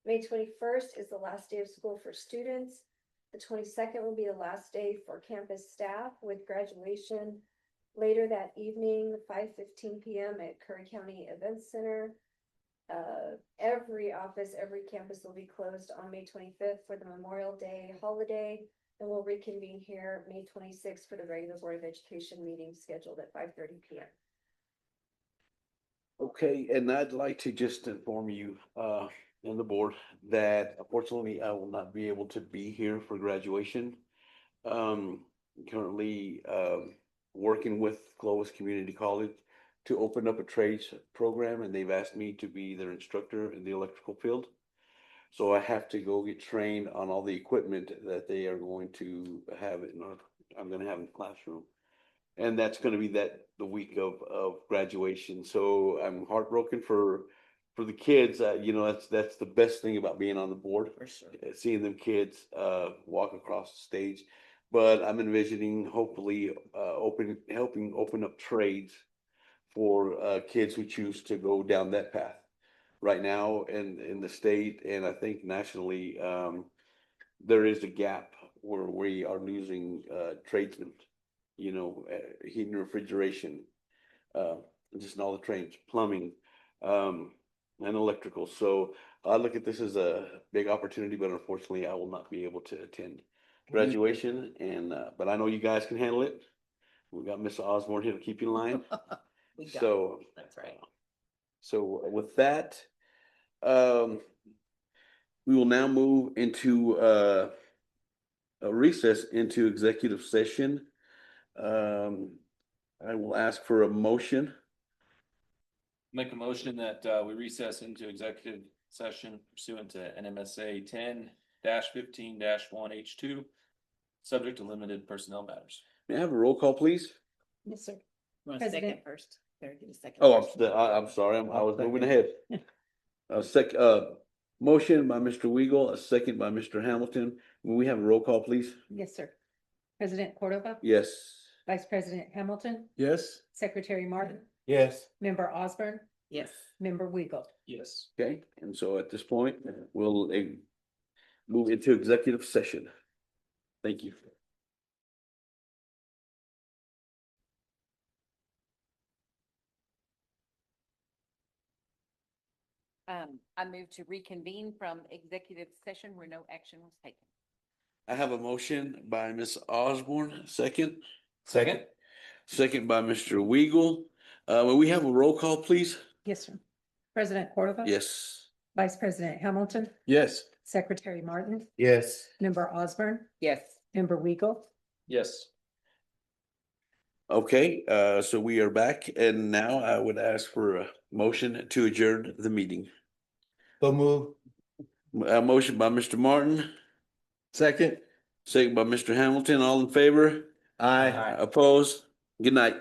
May 21st is the last day of school for students. The 22nd will be the last day for campus staff with graduation later that evening, 5:15 p.m. at Curry County Events Center. Every office, every campus will be closed on May 25th for the Memorial Day holiday. And we'll reconvene here May 26th for the regular Board of Education meeting scheduled at 5:30 p.m. Okay, and I'd like to just inform you, and the board, that unfortunately I will not be able to be here for graduation. Currently, working with Clovis Community College to open up a trades program, and they've asked me to be their instructor in the electrical field. So I have to go get trained on all the equipment that they are going to have I'm gonna have in the classroom. And that's gonna be the week of graduation. So I'm heartbroken for the kids. That's the best thing about being on the board. For sure. Seeing them kids walk across the stage. But I'm envisioning hopefully helping open up trades for kids who choose to go down that path. Right now in the state, and I think nationally, there is a gap where we are losing tradesmen, heating, refrigeration, just in all the trades, plumbing, and electrical. So I look at this as a big opportunity, but unfortunately I will not be able to attend graduation, and but I know you guys can handle it. We got Miss Osborne here to keep you in line. We got So it. That's right. So with that, we will now move into a recess into executive session. I will ask for a motion. Make a motion that we recess into executive session pursuant to NMSA 10-15-1H2, subject to limited personnel matters. May I have a roll call, please? Yes, sir. Want a second President. first? Better get a second. Oh, first. I'm sorry, I was moving ahead. Motion by Mr. Weigel, a second by Mr. Hamilton. Will we have a roll call, please? Yes, sir. President Cordova? Yes. Vice President Hamilton? Yes. Secretary Martin? Yes. Member Osborne? Yes. Member Weigel? Yes. Okay, and so at this point, we'll move into executive session. Thank you. I move to reconvene from executive session where no action was taken. I have a motion by Ms. Osborne, second. Second. Second by Mr. Weigel. Will we have a roll call, please? Yes, sir. President Cordova? Yes. Vice President Hamilton? Yes. Secretary Martin? Yes. Member Osborne? Yes. Member Weigel? Yes. Okay, so we are back, and now I would ask for a motion to adjourn the meeting. So move. A motion by Mr. Martin, Second. second by Mr. Hamilton. All in favor? Aye. Opposed? Good night.